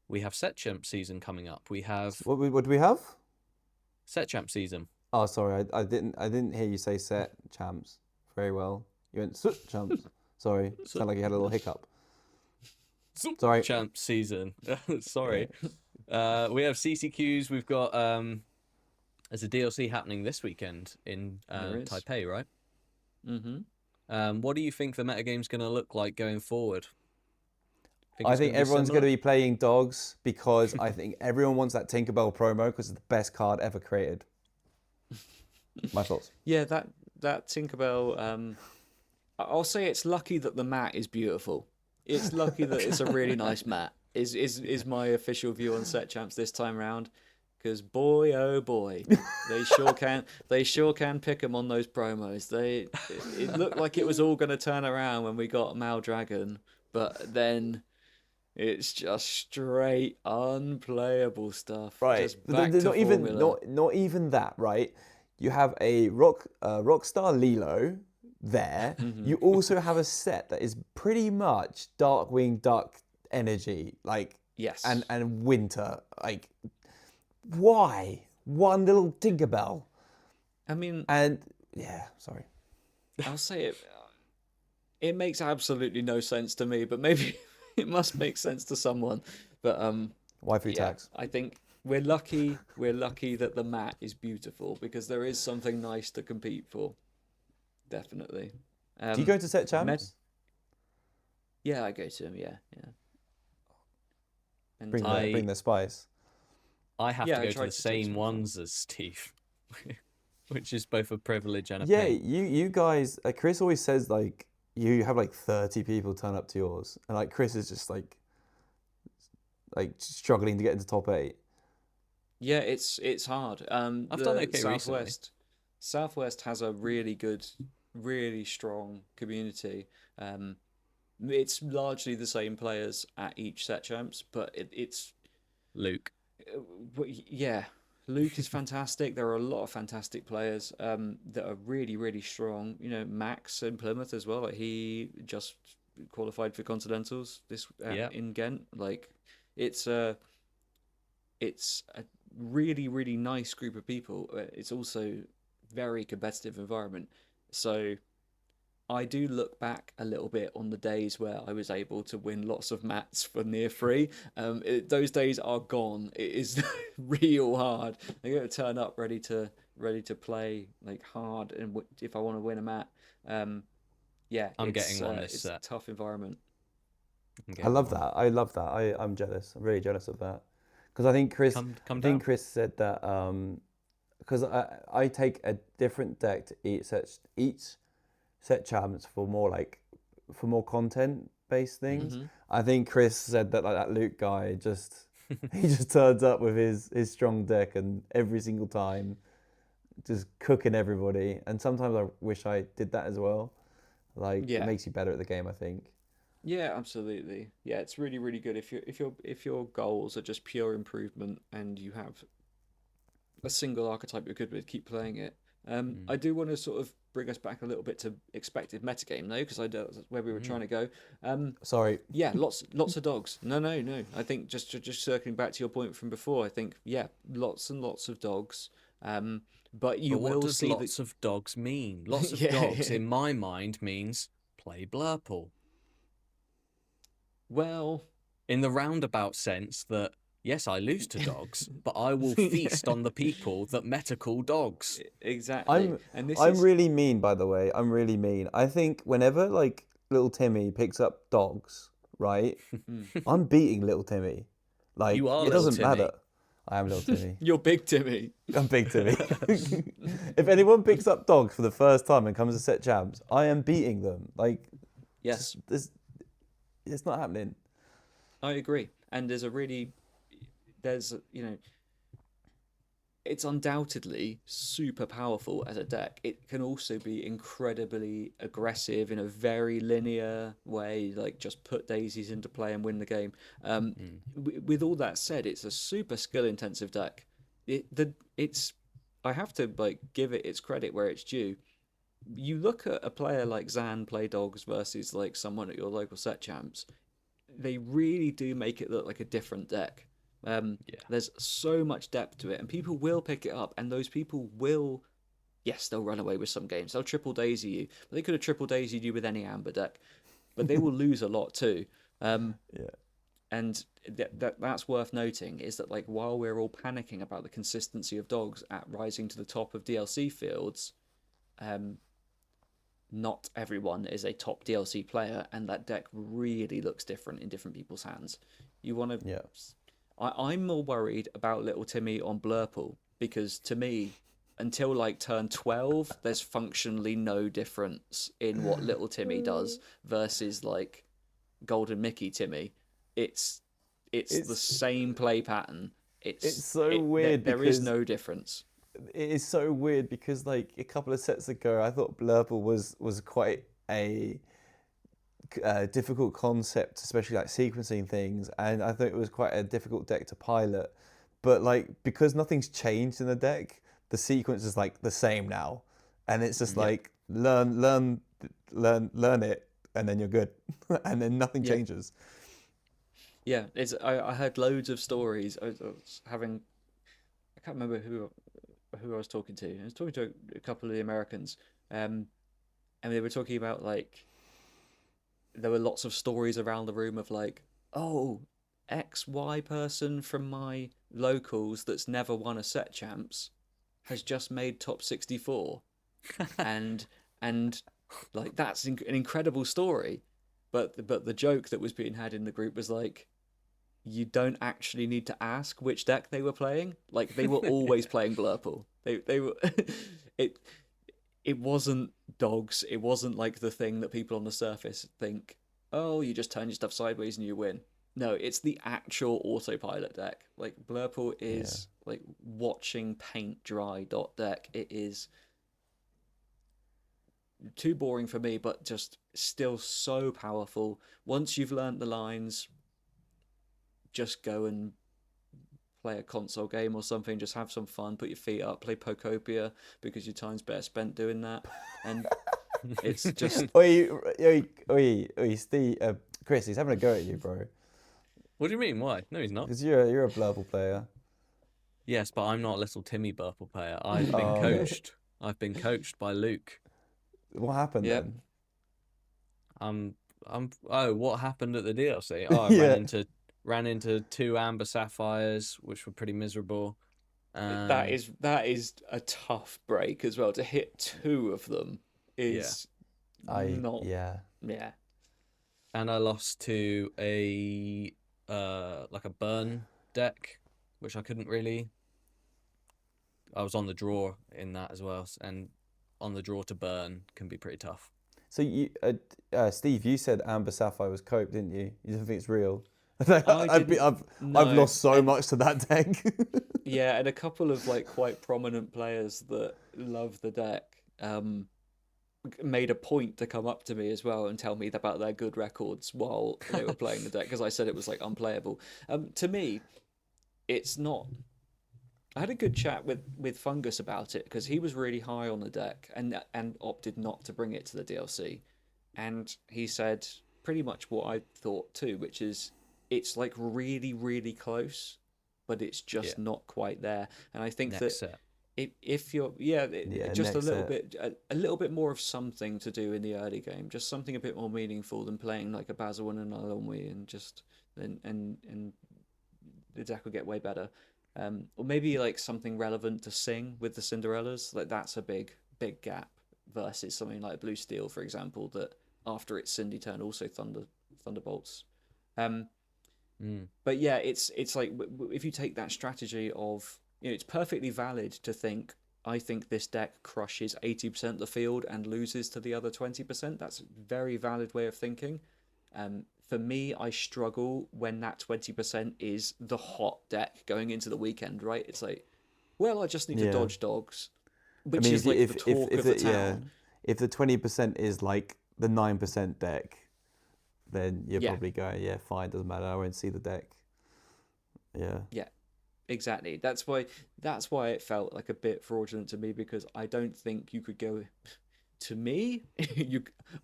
We have set champ season coming up. We have What do we have? set champ season. Oh, sorry, I didn't hear you say set champs very well. You went set champs. Sorry, sounded like you had a little hiccup. Sorry. Champ season. Sorry. We have CCQs. We've got there's a DLC happening this weekend in Taipei, right? Mm-hmm. What do you think the metagame's going to look like going forward? I think everyone's going to be playing dogs because I think everyone wants that Tinkerbell promo because it's the best card ever created. My thoughts. Yeah, that Tinkerbell. I'll say it's lucky that the mat is beautiful. It's lucky that it's a really nice mat. Is my official view on set champs this time round. Because boy, oh boy, they sure can pick them on those promos. It looked like it was all going to turn around when we got Mal Dragon, but then it's just straight unplayable stuff. Right, just back to not even that. Right, you have a Rockstar Lilo there. Mm-hmm. You also have a set that is pretty much Darkwing Duck energy, like yes, and winter, like. Why one little Tinkerbell? I mean, and yeah, sorry. I'll say it. It makes absolutely no sense to me, but maybe it must make sense to someone. But waifu tags. I think we're lucky. We're lucky that the mat is beautiful because there is something nice to compete for. Definitely. Do you go to set champs? Yeah, I go to them. Yeah. And bring the spice. I have to go to the same ones as Steve, which is both a privilege and a pain. pain. You guys, Chris always says like you have like 30 people turn up to yours, and like Chris is just like struggling to get into top 8. Yeah, it's hard. I've done okay recently. Southwest has a really good, really strong community. It's largely the same players at each set champs, but it's Luke. Yeah, Luke is fantastic. There are a lot of fantastic players that are really, really strong. You know, Max in Plymouth as well. Like he just qualified for Continentals in Ghent. Like it's a really, really nice group of people. It's also very competitive environment. So I do look back a little bit on the days where I was able to win lots of mats for near free. Those days are gone. It is real hard. I got to turn up ready to play like hard, and if I want to win a mat, I'm getting one this set. It's a tough environment. I love that. I'm jealous. I'm really jealous of that because I think Chris. Chris said that because I take a different deck to each set champs for more content based things. Mm-hmm. I think Chris said that like that Luke guy he just turns up with his strong deck and every single time just cooking everybody. And sometimes I wish I did that as well. It makes you better at the game, I think. Yeah, absolutely. Yeah, it's really, really good if your goals are just pure improvement and you have a single archetype you're good with, keep playing it. I do want to sort of bring us back a little bit to expected metagame though, because I know that's where we were trying to go. Sorry. Yeah, lots of dogs. No. I think just circling back to your point from before, I think lots and lots of dogs. But what does lots of dogs mean? Lots of dogs in my mind means play Blurple. Well, in the roundabout sense that yes, I lose to dogs, but I will feast on the people that meta call dogs. Exactly. I'm really mean, by the way. I'm really mean. I think whenever like little Timmy picks up dogs, right? I'm beating little Timmy. Like you are it doesn't Timmy. matter. I am little Timmy. You're big Timmy. I'm big Timmy. If anyone picks up dogs for the first time and comes to set champs, I am beating them. Like yes, it's not happening. I agree. And there's a really there's it's undoubtedly super powerful as a deck. It can also be incredibly aggressive in a very linear way, like just put daisies into play and win the game. With all that said, it's a super skill intensive deck. I have to like give it its credit where it's due. You look at a player like Zan play dogs versus like someone at your local set champs, they really do make it look like a different deck. There's so much depth to it, and people will pick it up, and those people will, yes, they'll run away with some games. They'll triple daisy you, but they could have triple daisied you with any amber deck, but they will lose a lot too. And that's worth noting is that like while we're all panicking about the consistency of dogs at rising to the top of DLC fields, not everyone is a top DLC player, and that deck really looks different in different people's hands. You want to. Yeah. I'm more worried about little Timmy on Blurple, because to me, until like turn 12, there's functionally no difference in what little Timmy does versus like Golden Mickey Timmy. It's the same play pattern. It's so weird. There is no difference. It is so weird because like a couple of sets ago, I thought Blurple was quite a difficult concept, especially like sequencing things, and I thought it was quite a difficult deck to pilot. But like because nothing's changed in the deck, the sequence is like the same now, and it's just like learn it, and then you're good, and then nothing changes. Yeah, I heard loads of stories. I can't remember who I was talking to. I was talking to a couple of the Americans, and they were talking about like there were lots of stories around the room of like, oh, XY person from my locals that's never won a set champs has just made top 64, and like that's an incredible story, but the joke that was being had in the group was like, you don't actually need to ask which deck they were playing. Like they were always playing Blurple. They were it wasn't dogs. It wasn't like the thing that people on the surface think, oh, you just turn your stuff sideways and you win. No, it's the actual autopilot deck. Like Blurple is like watching paint dry deck. It is too boring for me, but just still so powerful. Once you've learnt the lines, just go and play a console game or something, just have some fun, put your feet up, play Pokopia, because your time's better spent doing that. And it's just... Steve, Chris, he's having a go at you, bro. What do you mean? Why? No, he's not. Because you're a Blurple player. Yes, but I'm not a little Timmy Burple player. I've been coached. I've been coached by Luke. What happened then? What happened at the DLC? Oh, I ran into 2 Amber Sapphires, which were pretty miserable. That is a tough break as well. To hit 2 of them is not. Yeah. And I lost to a burn deck, which I couldn't really. I was on the draw in that as well, and on the draw to burn can be pretty tough. So you, Steve, you said Amber Sapphire was cope, didn't you? You don't think it's real? I've lost so much to that deck. Yeah, and a couple of like quite prominent players that love the deck made a point to come up to me as well and tell me about their good records while they were playing the deck, because I said it was like unplayable. To me, it's not. I had a good chat with Fungus about it, because he was really high on the deck and opted not to bring it to the DLC, and he said pretty much what I thought too, which is it's like really, really close, but it's just not quite there. And I think if you're just a little bit more of something to do in the early game, just something a bit more meaningful than playing like a Bazelwin and a Lomwe, and just and the deck will get way better. Or maybe like something relevant to Sing with the Cinderellas. Like that's a big gap versus something like Blue Steel, for example, that after its Cindy turn also Thunderbolts. But yeah, it's like if you take that strategy of, it's perfectly valid to think, I think this deck crushes 80% of the field and loses to the other 20%. That's a very valid way of thinking. for me, I struggle when that 20% is the hot deck going into the weekend, right? It's like, well, I just need to Yeah. dodge dogs, I which mean, is like the talk of the town. if the 20% is like the 9% deck, then you're Yeah. probably going, yeah, fine, doesn't matter. I won't see the deck. Yeah. Yeah, exactly. That's why it felt like a bit fraudulent to me, because I don't think you could go. To me,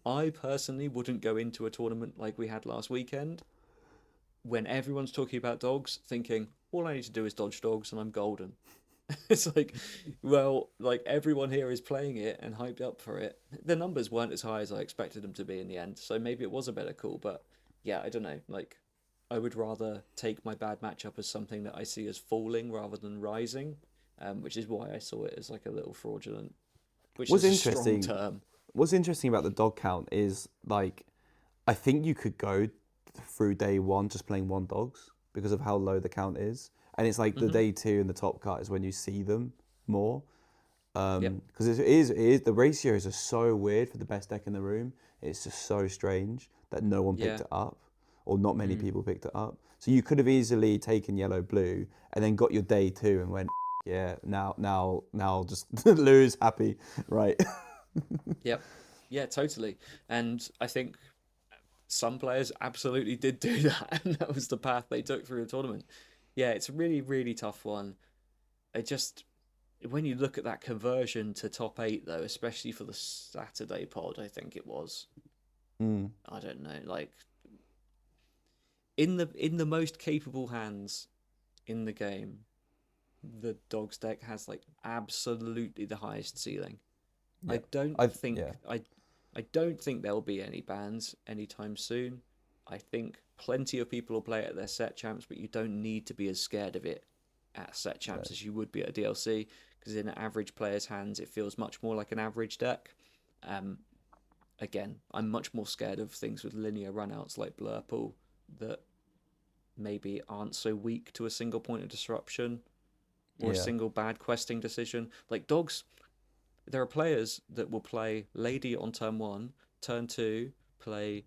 I personally wouldn't go into a tournament like we had last weekend when everyone's talking about dogs, thinking all I need to do is dodge dogs and I'm golden. It's like, well, like everyone here is playing it and hyped up for it. The numbers weren't as high as I expected them to be in the end, so maybe it was a better call. But yeah, I don't know. Like, I would rather take my bad matchup as something that I see as falling rather than rising, which is why I saw it as like a little fraudulent, which What's is a strong interesting? term. What's interesting about the dog count is like, I think you could go through day one just playing one dogs because of how low the count is, and it's like the day two and the top cut is when you see them more. Because it is the ratios are so weird for the best deck in the room. It's just so strange that no one picked it up, or not many people picked it up. So you could have easily taken yellow blue and then got your day two and went, yeah, now just lose, happy, right? Yep. Yeah, totally. And I think some players absolutely did do that, and that was the path they took through the tournament. Yeah, it's a really, really tough one. It just, when you look at that conversion to top 8, though, especially for the Saturday pod, I think it was. I don't know, like in the most capable hands in the game, the dogs deck has like absolutely the highest ceiling. Yeah. I don't think there'll be any bans anytime soon. I think plenty of people will play it at their set champs, but you don't need to be as scared of it at set champs as you would be at a DLC, because in an average player's hands, it feels much more like an average deck. Again, I'm much more scared of things with linear runouts like Blurple that maybe aren't so weak to a single point of disruption or a single bad questing decision. Like dogs, there are players that will play Lady on turn 1, turn 2, play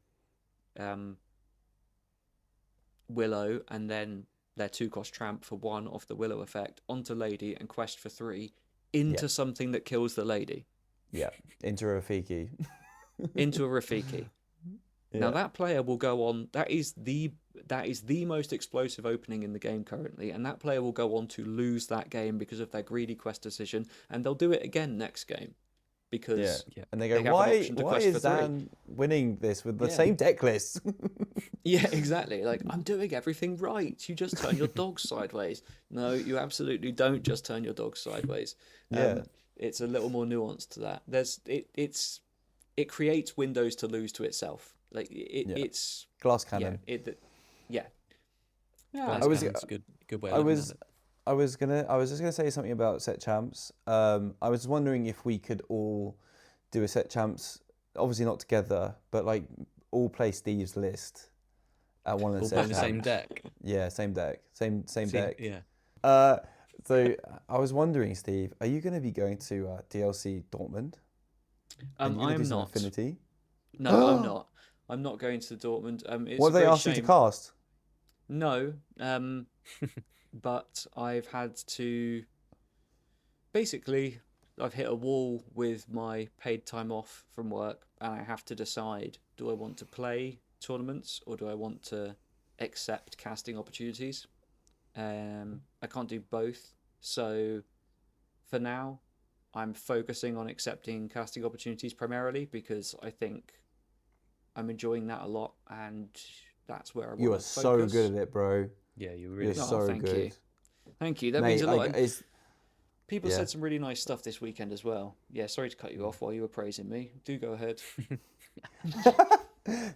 Willow, and then their 2-cost tramp for 1 off the Willow effect, onto Lady and quest for 3, into something that kills the Lady. Yeah, into a Rafiki. Into a Rafiki. Now that player will go on. That is the most explosive opening in the game currently, and that player will go on to lose that game because of their greedy quest decision, and they'll do it again next game because and they go, they have why an option to quest is for 3. Dan winning this with the same deck list? Yeah, exactly. Like, I'm doing everything right. You just turn your dog sideways. No, you absolutely don't just turn your dog sideways. It's a little more nuanced to that. It creates windows to lose to itself. Like it's glass cannon. Yeah. Glass cannon's a good way of looking at it. I was just gonna say something about set champs. I was wondering if we could all do a set champs, obviously not together, but like all play Steve's list at one of the set champs. The same deck. Yeah, same deck, same deck. Yeah. So I was wondering, Steve, are you going to be going to DLC Dortmund? I'm not. Affinity? No, I'm not. I'm not going to Dortmund. It's what have they asked you to cast? No, but I've had to. Basically, I've hit a wall with my paid time off from work, and I have to decide: do I want to play tournaments or do I want to accept casting opportunities? I can't do both, so for now, I'm focusing on accepting casting opportunities primarily because I think I'm enjoying that a lot, and that's where I want to focus. You are so good at it, bro. Yeah, you're really so thank good. You. Thank you. That means a lot. People said some really nice stuff this weekend as well. Yeah, sorry to cut you off while you were praising me. Do go ahead.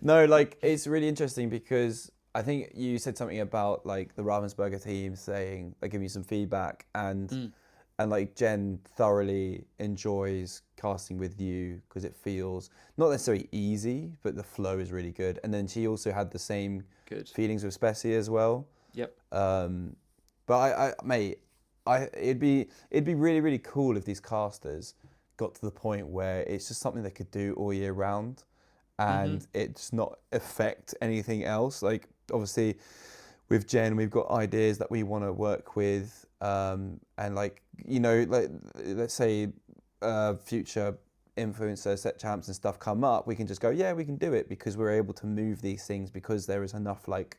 No, like it's really interesting because I think you said something about like the Ravensburger team saying they give you some feedback, and like Jen thoroughly enjoys casting with you because it feels not necessarily easy, but the flow is really good. And then she also had the same feelings with Spessy as well. Yep. But it'd be really, really cool if these casters got to the point where it's just something they could do all year round. and it's not affect anything else. Like obviously with Jen, we've got ideas that we want to work with, and like, you know, like let's say future influencer set champs and stuff come up, we can just go, yeah, we can do it, because we're able to move these things because there is enough, like,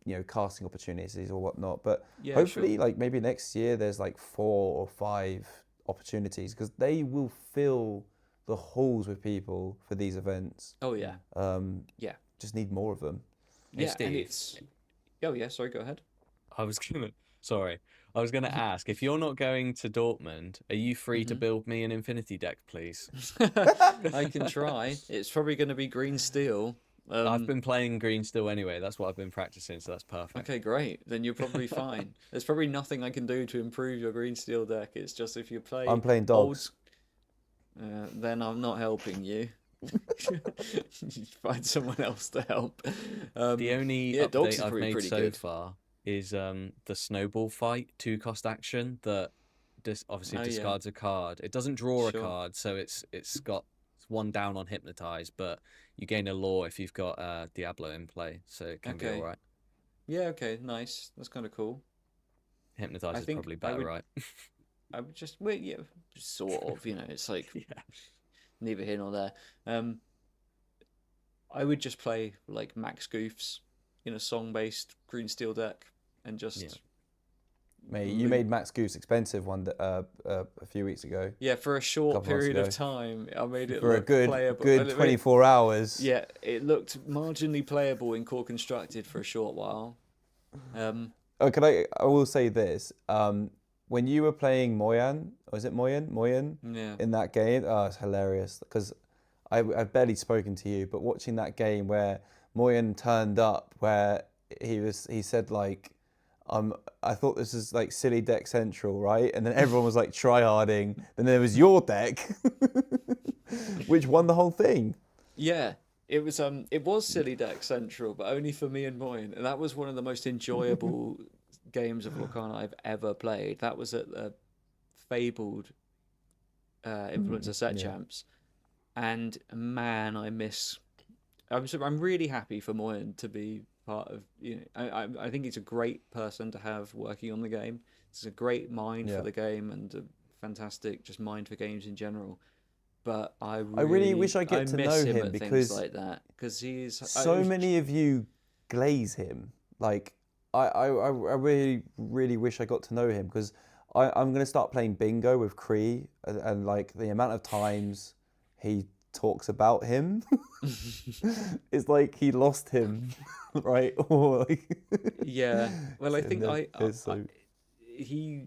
you know, casting opportunities or whatnot. But Yeah, hopefully, sure. like maybe next year there's like 4 or 5 opportunities, because they will fill the halls with people for these events. Oh yeah, yeah, Just need more of them. Hey, yeah, and Steve. it's. Oh yeah, sorry, go ahead. I was gonna, sorry, I was gonna ask, if you're not going to Dortmund, are you free to build me an Infinity deck, please? I can try. It's probably going to be green steel. I've been playing green still anyway. That's what I've been practicing, so that's perfect. Okay, great. Then you're probably fine. There's probably nothing I can do to improve your green steel deck. It's just if you play I'm playing old, dogs. then I'm not helping you. You find someone else to help. The only Yeah, dogs update is I've pretty made so good. far is the snowball fight 2-cost action that obviously Oh yeah, discards a card. It doesn't draw a sure. card, so it's got 1 down on hypnotize, but you gain a law if you've got Diablo in play, so it can be Okay. alright. Yeah, okay, nice. That's kind of cool. Hypnotize I is think probably I better, would. right? I would just wait. Yeah, sort of. You know, it's like Yeah. neither here nor there. I would just play like max goofs in a song-based green steel deck and just Yeah. Mate, you made Max Goose expensive a few weeks ago. Yeah, for a short Couple months period of ago. time, I made it For a look good playable. good 24 hours. Yeah, it looked marginally playable in core constructed for a short while. Oh, I will say this. When you were playing Moyan, was it Moyan Yeah. in that game? Oh, it's hilarious, because I've barely spoken to you, but watching that game where Moyan turned up, where he said like, I thought this is like silly deck central, right? And then everyone was like tryharding. Then there was your deck, which won the whole thing. Yeah, it was Silly Deck Central, but only for me and Moyne, and that was one of the most enjoyable games of Lorcana I've ever played. That was at the fabled Influencer Set Yeah. Champs, and man, I'm really happy for Moyne to be part of. You know, I think he's a great person to have working on the game. He's a great mind for Yeah. the game and a fantastic just mind for games in general. But I really wish I get to miss know him him, at things because like that because he's so many of you glaze him. Like I really, really wish I got to know him, because I'm gonna start playing bingo with Cree, and like the amount of times he talks about him, it's like he lost him, right? Or like Yeah. Well, I think so he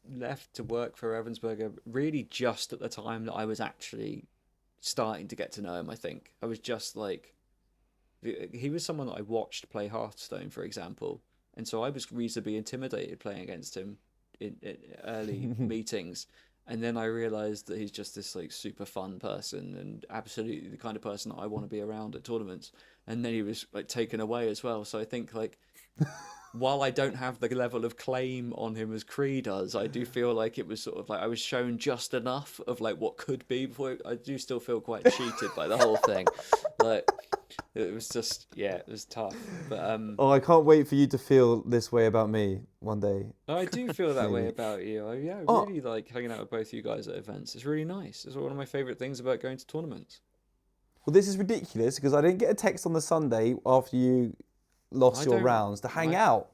left to work for Ravensburger really just at the time that I was actually starting to get to know him. I think I was just like he was someone that I watched play Hearthstone, for example, and so I was reasonably intimidated playing against him in early meetings. And then I realized that he's just this like super fun person and absolutely the kind of person that I want to be around at tournaments. And then he was like taken away as well. So I think like while I don't have the level of claim on him as Kree does, I do feel like it was sort of like I was shown just enough of like what could be before. I do still feel quite cheated by the whole thing. Like it was just, yeah, it was tough. But oh, I can't wait for you to feel this way about me one day. I do feel that way Maybe. about you. I Oh. really like hanging out with both you guys at events. It's really nice. It's one of my favorite things about going to tournaments. Well, this is ridiculous, because I didn't get a text on the Sunday after you lost I your don't- rounds to hang I- out.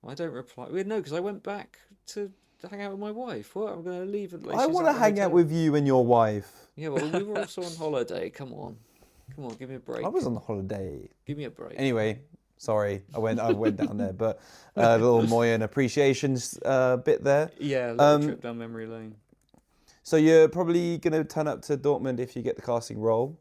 I don't reply. Well, no, because I went back to hang out with my wife. What? I'm going to leave it. Like, I she's want at to the hang out hotel. with you and your wife. Yeah, well, we were also on holiday. Come on, give me a break. I was on holiday. Give me a break. Anyway, sorry, I went down there, but a little Moyan appreciations bit there. Yeah, a little trip down memory lane. So you're probably going to turn up to Dortmund if you get the casting role.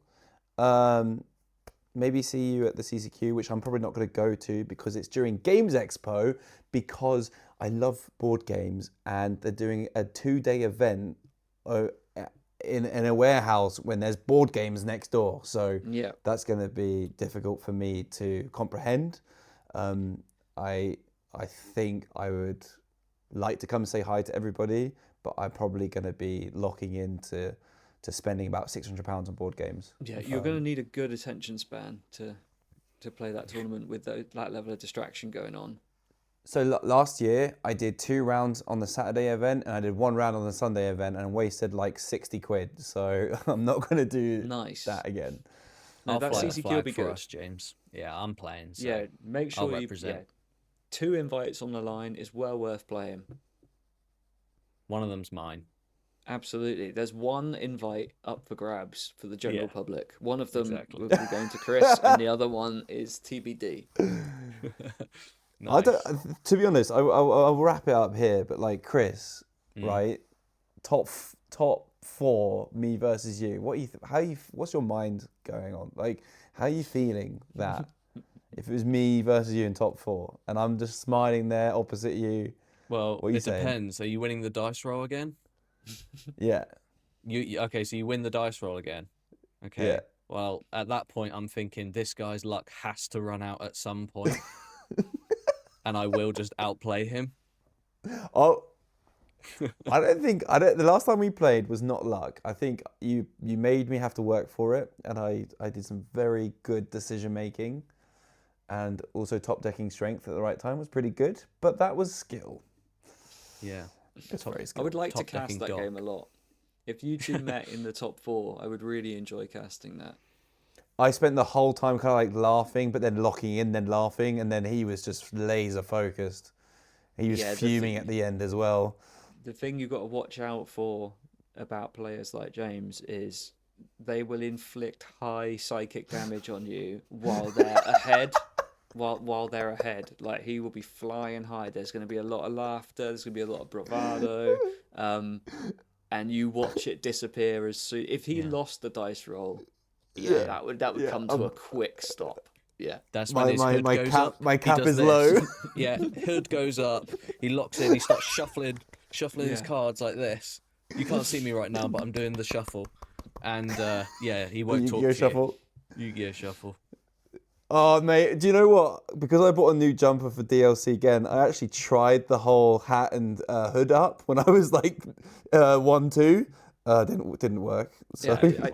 Maybe see you at the CCQ, which I'm probably not going to go to because it's during Games Expo, because I love board games and they're doing a 2-day event in a warehouse when there's board games next door. So Yeah. that's going to be difficult for me to comprehend. I think I would like to come say hi to everybody, but I'm probably going to be locking into to spending about £600 on board games. Yeah, you're going to need a good attention span to play that tournament with that level of distraction going on. So last year I did 2 rounds on the Saturday event and I did 1 round on the Sunday event and wasted like 60 quid. So I'm not going to do that again. No, that CCQ will be for good. us, James. Yeah, I'm playing. So yeah, make sure I'll you represent. 2 invites on the line is well worth playing. One of them's mine. Absolutely. There's 1 invite up for grabs for the general public. One of them will be going to Chris, and the other one is TBD. Nice. I don't. To be honest, I'll wrap it up here. But like Chris, right? Top 4, me versus you. What's your mind going on? Like, how are you feeling that if it was me versus you in top 4, and I'm just smiling there opposite you? Well, what are you it saying? Depends. Are you winning the dice roll again? Yeah. You okay? So you win the dice roll again. Okay. Yeah. Well, at that point, I'm thinking this guy's luck has to run out at some point. And I will just outplay him. Oh, the last time we played was not luck. I think you made me have to work for it, and I did some very good decision making, and also top decking strength at the right time was pretty good. But that was skill. Yeah, it's very skill. I would like to cast that game a lot. If you 2 met in the top 4, I would really enjoy casting that. I spent the whole time kind of like laughing, but then locking in, then laughing, and then he was just laser focused. He was fuming at the end as well. The thing you've got to watch out for about players like James is they will inflict high psychic damage on you while they're ahead. While they're ahead, like he will be flying high. There's going to be a lot of laughter. There's going to be a lot of bravado, and you watch it disappear as soon. If he lost the dice roll. Yeah, that would come to a quick stop. Yeah, that's when his hood goes up. My cap is this. low. Yeah, hood goes up. He locks in. He starts shuffling his cards like this. You can't see me right now, but I'm doing the shuffle. And he won't talk to shuffle. You. Yu-Gi-Oh shuffle. Oh mate, do you know what? Because I bought a new jumper for DLC Ghent, I actually tried the whole hat and hood up when I was like 1-2. Didn't work. So. Yeah,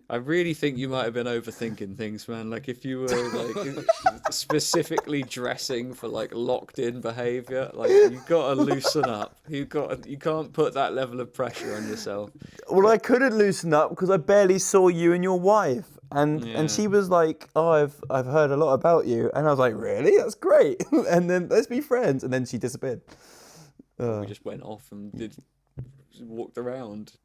I really think you might have been overthinking things, man. Like if you were like specifically dressing for like locked in behavior, like you got to loosen up. You can't put that level of pressure on yourself. Well, I couldn't loosen up because I barely saw you and your wife, and she was like, "Oh, I've heard a lot about you," and I was like, "Really? That's great." And then let's be friends, and then she disappeared. We just went off and walked around.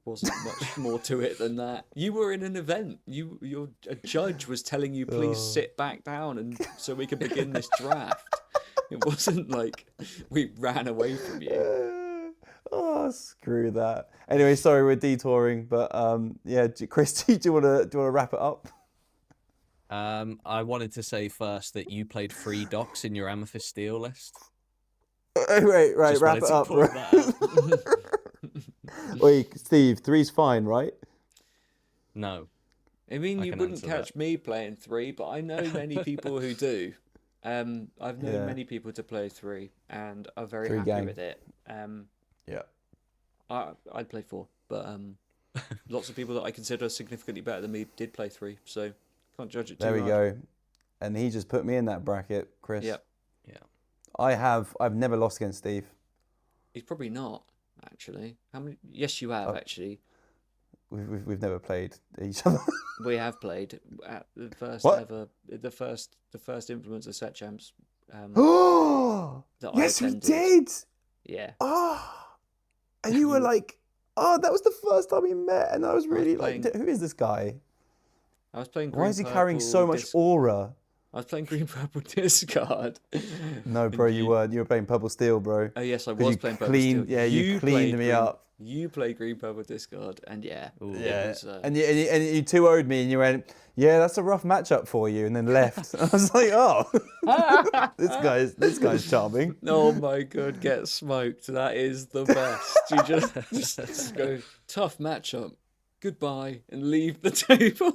Wasn't much more to it than that. You were in an event. A judge was telling you, please sit back down, and so we could begin this draft. It wasn't like we ran away from you. Oh, screw that. Anyway, sorry, we're detouring, but Chris, do you want to wrap it up? I wanted to say first that you played 3 docs in your Amethyst Steel list. Right, wrap it up. Wait, Steve, 3's fine, right? No. I mean, you wouldn't catch me playing 3, but I know many people who do. I've known many people to play 3 and are very happy with it. I'd play 4, but lots of people that I consider significantly better than me did play 3, so can't judge it too hard. There we go. And he just put me in that bracket, Chris. Yep. Yeah. I've never lost against Steve. He's probably not, actually. How many? Yes, you have, actually. We've never played each other. We have played at the first ever, the first Influencer Set Champs. Yes, we did. Yeah. And you were like, that was the first time we met, and I was really like, who is this guy? I was playing. Why is he carrying so much aura? I was playing green purple discard. No, bro, you weren't. You were playing purple steel, bro. Oh yes, I was playing purple steel. Yeah, you cleaned me up. You played green purple discard, and it was, and you 2-0'd me, and you went, yeah, that's a rough matchup for you, and then left. I was like, this guy's charming. Oh my god, get smoked. That is the best. You just go, tough matchup. Goodbye, and leave the table.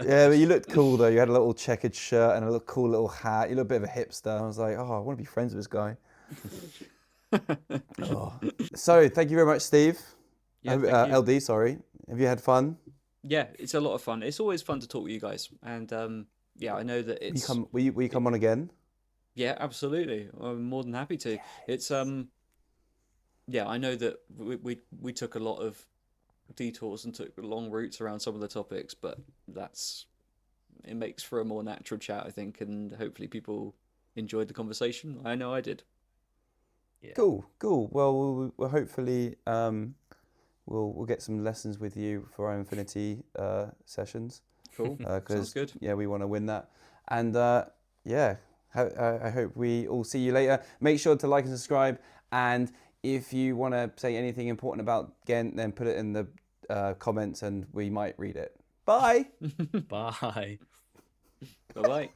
Yeah, but you looked cool though. You had a little checkered shirt and a cool little hat. You looked a bit of a hipster. I was like, I want to be friends with this guy. So, thank you very much, Steve. Yeah, thank you. LD, sorry. Have you had fun? Yeah, it's a lot of fun. It's always fun to talk with you guys, and yeah, I know that it's Will you come on again? yeah, absolutely. I'm more than happy to. It's yeah, I know that we took a lot of detours and took long routes around some of the topics, but it makes for a more natural chat, I think, and hopefully people enjoyed the conversation. I know I did. Yeah. Cool. Well, we'll hopefully we'll get some lessons with you for our Infinity sessions. Cool. Sounds good. Yeah, we want to win that, and yeah, I hope we all see you later. Make sure to like and subscribe, and if you want to say anything important about Ghent, then put it in the comments, and we might read it. Bye. Bye. Bye bye.